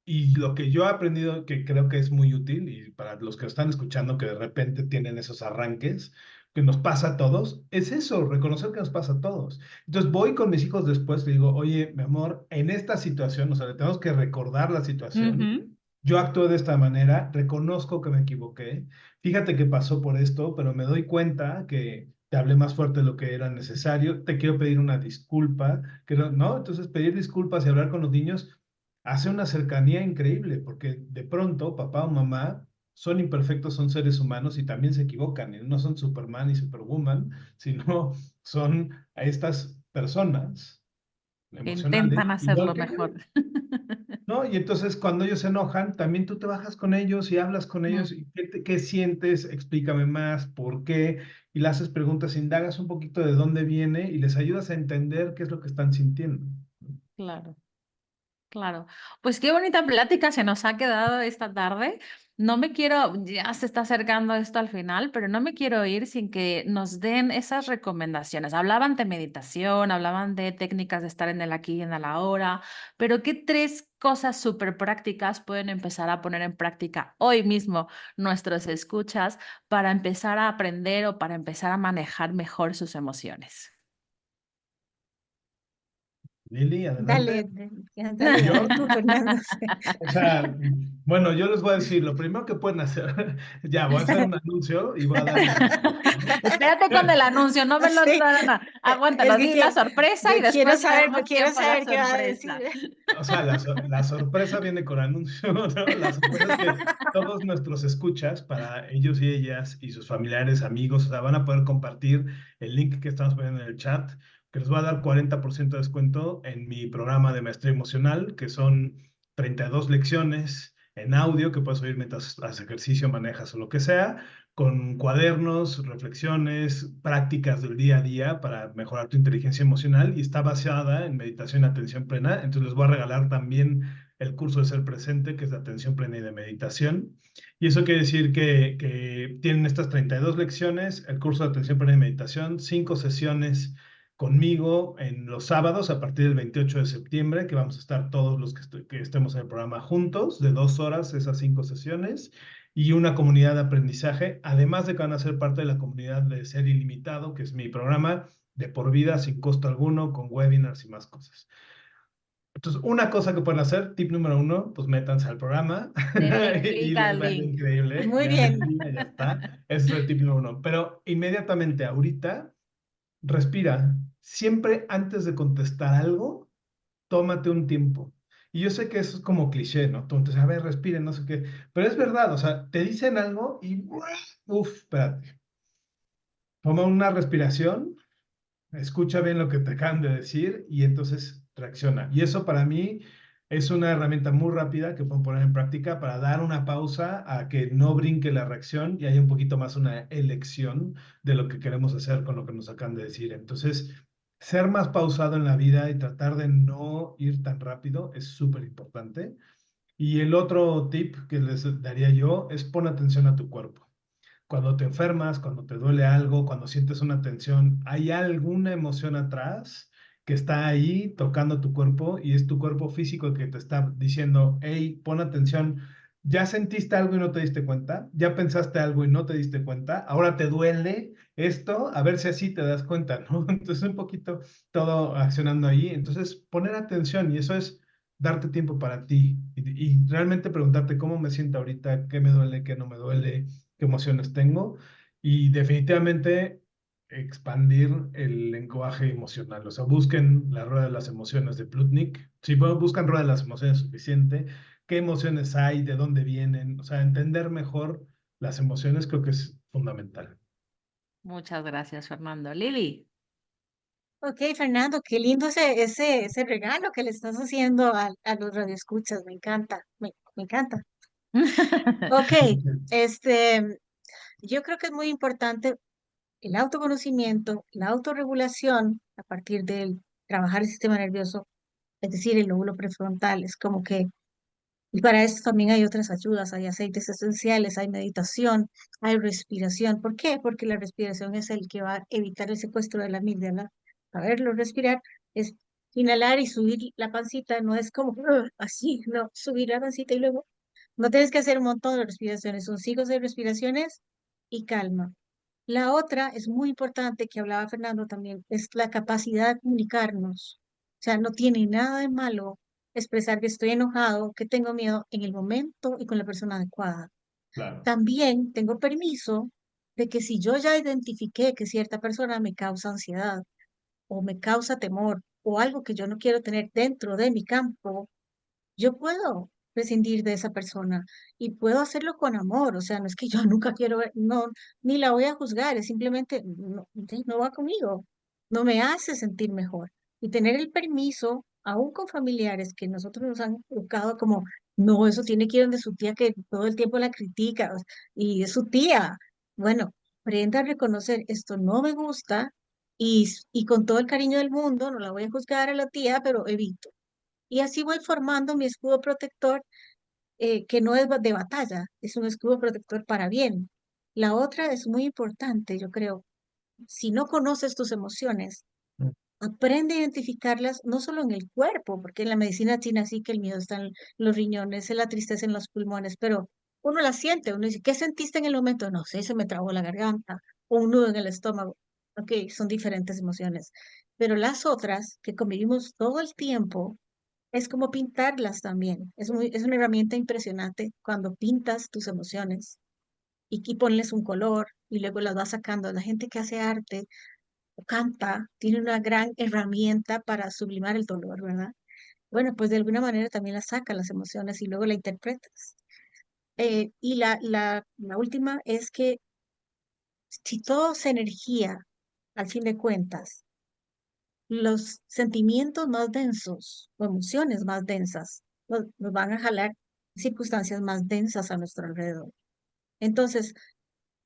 y lo que yo he aprendido que creo que es muy útil y para los que están escuchando que de repente tienen esos arranques que nos pasa a todos, es eso, reconocer que nos pasa a todos. Entonces voy con mis hijos después y digo, oye, mi amor, en esta situación, o sea, le tenemos que recordar la situación. Ujú. Yo actué de esta manera, reconozco que me equivoqué. Fíjate que pasó por esto, pero me doy cuenta que te hablé más fuerte de lo que era necesario. Te quiero pedir una disculpa, que no, ¿no? Entonces pedir disculpas y hablar con los niños hace una cercanía increíble, porque de pronto papá o mamá son imperfectos, son seres humanos y también se equivocan, y no son Superman y Superwoman, sino son a estas personas emocionales Intentan igual hacerlo que mejor. tú, ¿no? Y entonces cuando ellos se enojan, también tú te bajas con ellos y hablas con ellos, Mm, y qué sientes, explícame más, por qué, y le haces preguntas, indagas un poquito de dónde viene y les ayudas a entender qué es lo que están sintiendo. claro. Claro, pues qué bonita plática se nos ha quedado esta tarde. No me quiero, ya se está acercando esto al final, pero no me quiero ir sin que nos den esas recomendaciones. Hablaban de meditación, hablaban de técnicas de estar en el aquí y en el ahora, pero ¿qué tres cosas súper prácticas pueden empezar a poner en práctica hoy mismo nuestros escuchas para empezar a aprender o para empezar a manejar mejor sus emociones? Lili, Dale, adelante. dale, Yo, dale tú, Fernando. o sea, bueno, yo les voy a decir, lo primero que pueden hacer, ya voy a hacer un anuncio y voy a dar mi tip, ¿no? Espérate con el anuncio, no me lo... Sí, No, no, no. es Aguántalo, que di la sorpresa y después vemos quiero quién fue la saber qué va a decir. sorpresa. O sea, la sorpresa viene con anuncio, ¿no? La sorpresa es que todos nuestros escuchas, para ellos y ellas y sus familiares, amigos, o sea, van a poder compartir el link que estamos poniendo en el chat, que les va a dar 40% de descuento en mi programa de maestría emocional, que son 32 lecciones en audio que puedes oír mientras haces ejercicio, manejas o lo que sea, con cuadernos, reflexiones, prácticas del día a día para mejorar tu inteligencia emocional y está basada en meditación y atención plena. Entonces les voy a regalar también el curso de ser presente, que es de atención plena y de meditación. Y eso quiere decir que tienen estas 32 lecciones, el curso de atención plena y meditación, 5 sesiones conmigo en los sábados a partir del 28 de septiembre, que vamos a estar todos los que estemos en el programa juntos, de 2 horas, esas 5 sesiones y una comunidad de aprendizaje, además de que van a ser parte de la comunidad de Ser Ilimitado, que es mi programa de por vida sin costo alguno, con webinars y más cosas. Entonces, una cosa que pueden hacer, tip número 1, pues métanse al programa Denle y clic les al va a ir link. increíble, Muy denle bien. clic, ya está. Ese es el tip número 1. Pero inmediatamente ahorita, respira. Siempre antes de contestar algo, tómate un tiempo. Y yo sé que eso es como cliché, ¿no? Entonces, a ver, respiren, no sé qué. Pero es verdad, o sea, te dicen algo y, uff, espérate. Toma una respiración, escucha bien lo que te acaban de decir y entonces reacciona. Y eso para mí es una herramienta muy rápida que puedo poner en práctica para dar una pausa a que no brinque la reacción y haya un poquito más una elección de lo que queremos hacer con lo que nos acaban de decir. Entonces, ser más pausado en la vida y tratar de no ir tan rápido es súper importante. Y el otro tip que les daría yo es pon atención a tu cuerpo. Cuando te enfermas, cuando te duele algo, cuando sientes una tensión, hay alguna emoción atrás que está ahí tocando tu cuerpo y es tu cuerpo físico que te está diciendo, hey, pon atención, ya sentiste algo y no te diste cuenta, ya pensaste algo y no te diste cuenta, ahora te duele esto, a ver si así te das cuenta, ¿no? Entonces un poquito todo accionando ahí, entonces poner atención y eso es darte tiempo para ti y realmente preguntarte cómo me siento ahorita, qué me duele, qué no me duele, qué emociones tengo y definitivamente expandir el lenguaje emocional. O sea, busquen la rueda de las emociones de Plutnik. Si buscan rueda de las emociones suficiente, qué emociones hay, de dónde vienen, o sea, entender mejor las emociones creo que es fundamental. Muchas gracias, Fernando. Lili. Ok, Fernando, qué lindo ese regalo que le estás haciendo a los radioescuchas, me encanta, me encanta. Ok, este, yo creo que es muy importante el autoconocimiento, la autorregulación a partir del trabajar el sistema nervioso, es decir, el lóbulo prefrontal, es como que, y para esto también hay otras ayudas, hay aceites esenciales, hay meditación, hay respiración. ¿Por qué? Porque la respiración es el que va a evitar el secuestro de la amígdala. Saberlo respirar es inhalar y subir la pancita, no es como así, no, subir la pancita y luego no tienes que hacer un montón de respiraciones, son ciclos de respiraciones y calma. La otra es muy importante, que hablaba Fernando también, es la capacidad de comunicarnos. O sea, no tiene nada de malo expresar que estoy enojado, que tengo miedo en el momento y con la persona adecuada. Claro, También tengo permiso de que si yo ya identifiqué que cierta persona me causa ansiedad o me causa temor o algo que yo no quiero tener dentro de mi campo, yo puedo prescindir de esa persona y puedo hacerlo con amor, o sea, no es que yo nunca quiero ver, no, ni la voy a juzgar, es simplemente no, no va conmigo, no me hace sentir mejor. Y tener el permiso, aún con familiares que nosotros nos han educado como, no, eso tiene que ir donde su tía que todo el tiempo la critica y es su tía. Bueno, aprenda a reconocer, esto no me gusta y con todo el cariño del mundo, no la voy a juzgar a la tía, pero evito. Y así voy formando mi escudo protector, que no es de batalla, es un escudo protector para bien. La otra es muy importante, yo creo. Si no conoces tus emociones, aprende a identificarlas no solo en el cuerpo, porque en la medicina china sí que el miedo está en los riñones, la tristeza en los pulmones, pero uno la siente, uno dice, ¿qué sentiste en el momento? No sé, se me trabó la garganta o un nudo en el estómago. Ok, son diferentes emociones. Pero las otras que convivimos todo el tiempo, es como pintarlas también. Es una herramienta impresionante cuando pintas tus emociones y ponles un color y luego las vas sacando. La gente que hace arte o canta tiene una gran herramienta para sublimar el dolor, ¿verdad? Bueno, pues de alguna manera también las saca las emociones y luego la interpretas. Y la última es que si todo es energía, al fin de cuentas, los sentimientos más densos o emociones más densas nos van a jalar circunstancias más densas a nuestro alrededor. Entonces,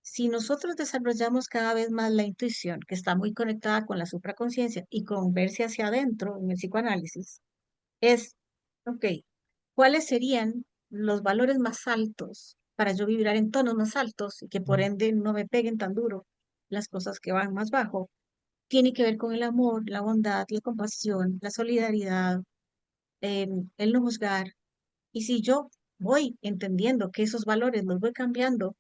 si nosotros desarrollamos cada vez más la intuición, que está muy conectada con la supraconsciencia y con verse hacia adentro en el psicoanálisis, es, ok, ¿cuáles serían los valores más altos para yo vibrar en tonos más altos y que por ende no me peguen tan duro las cosas que van más bajo? Tiene que ver con el amor, la bondad, la compasión, la solidaridad, el no juzgar. Y si yo voy entendiendo que esos valores los voy cambiando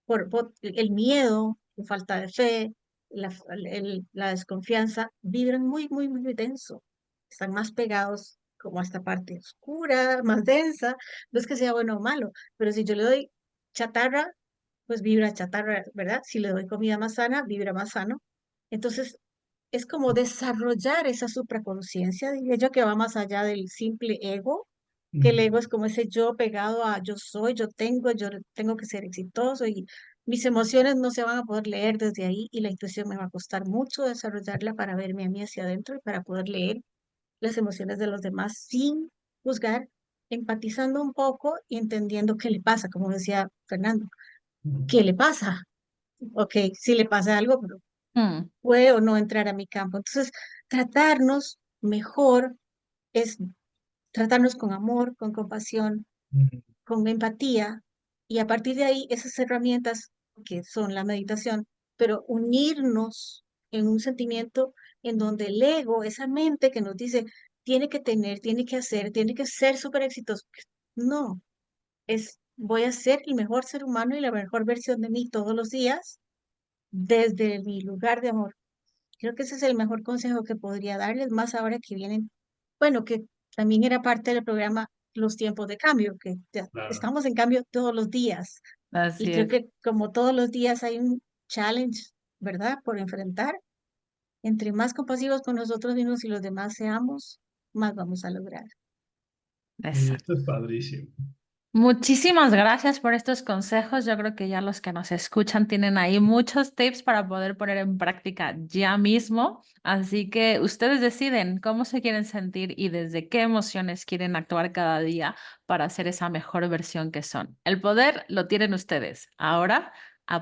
por el miedo, la falta de fe, la desconfianza, vibran muy, muy, muy denso. Están más pegados como a esta parte oscura, más densa. No es que sea bueno o malo, pero si yo le doy chatarra, pues vibra chatarra, ¿verdad? Si le doy comida más sana, vibra más sano. Entonces, es como desarrollar esa supraconsciencia, diría yo, que va más allá del simple ego, que el ego es como ese yo pegado a yo soy, yo tengo que ser exitoso y mis emociones no se van a poder leer desde ahí y la intuición me va a costar mucho desarrollarla para verme a mí hacia adentro y para poder leer las emociones de los demás sin juzgar, empatizando un poco y entendiendo qué le pasa, como decía Fernando, ¿qué le pasa? Ok, si le pasa algo, pero Mm, puede o no entrar a mi campo. Entonces, tratarnos mejor es tratarnos con amor, con compasión, con empatía Y a partir de ahí, esas herramientas que son la meditación, pero unirnos en un sentimiento en donde el ego, esa mente que nos dice, tiene que tener, tiene que hacer, tiene que ser súper exitoso. No, es voy a ser el mejor ser humano y la mejor versión de mí todos los días desde mi lugar de amor. Creo que ese es el mejor consejo que podría darles, más ahora que vienen, bueno, que también era parte del programa Los tiempos de cambio, que ya Claro. estamos en cambio todos los días. Y Así creo es. que como todos los días hay un challenge, ¿verdad? Por enfrentar. Entre más compasivos con nosotros mismos y los demás seamos, más vamos a lograr. Y Eso. esto es padrísimo. Muchísimas gracias por estos consejos. Yo creo que ya los que nos escuchan tienen ahí muchos tips para poder poner en práctica ya mismo. Así que ustedes deciden cómo se quieren sentir y desde qué emociones quieren actuar cada día para ser esa mejor versión que son. El poder lo tienen ustedes. Ahora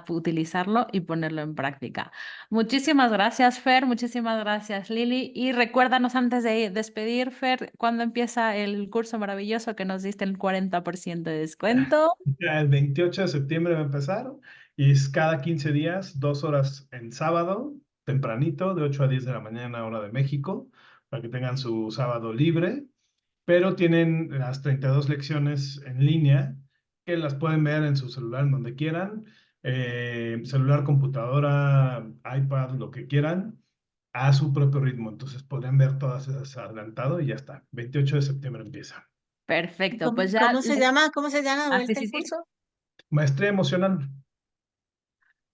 utilizarlo y ponerlo en práctica. Muchísimas gracias, Fer. Muchísimas gracias, Lili. Y recuérdanos antes de despedir, Fer, cuándo empieza el curso maravilloso que nos diste el 40% de descuento. Ya el 28 de septiembre va a empezar y es cada 15 días, 2 horas en sábado, tempranito, de 8 a 10 de la mañana, hora de México, para que tengan su sábado libre. Pero tienen las 32 lecciones en línea que las pueden ver en su celular, en donde quieran, celular, computadora, iPad, lo que quieran, a su propio ritmo. Entonces podrían ver todas esas adelantado y ya está. 28 de septiembre empieza. Perfecto, ¿Cómo, pues ya les... cómo se llama de Ah, sí, vuelta sí, el sí. curso? Maestría emocional.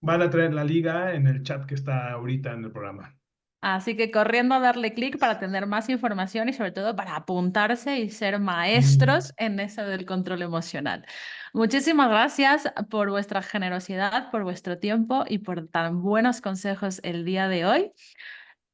Van a traer la liga en el chat que está ahorita en el programa. Así que corriendo a darle clic para tener más información y sobre todo para apuntarse y ser Mm. maestros en eso del control emocional. Muchísimas gracias por vuestra generosidad, por vuestro tiempo y por tan buenos consejos el día de hoy.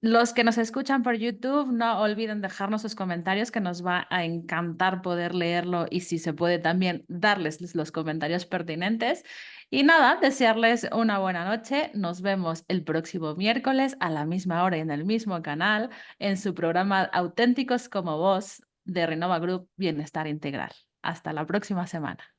Los que nos escuchan por YouTube, no olviden dejarnos sus comentarios, que nos va a encantar poder leerlo y si se puede también darles los comentarios pertinentes. Y nada, desearles una buena noche. Nos vemos el próximo miércoles a la misma hora y en el mismo canal en su programa Auténticos como Vos de Renova Group Bienestar Integral. Hasta la próxima semana.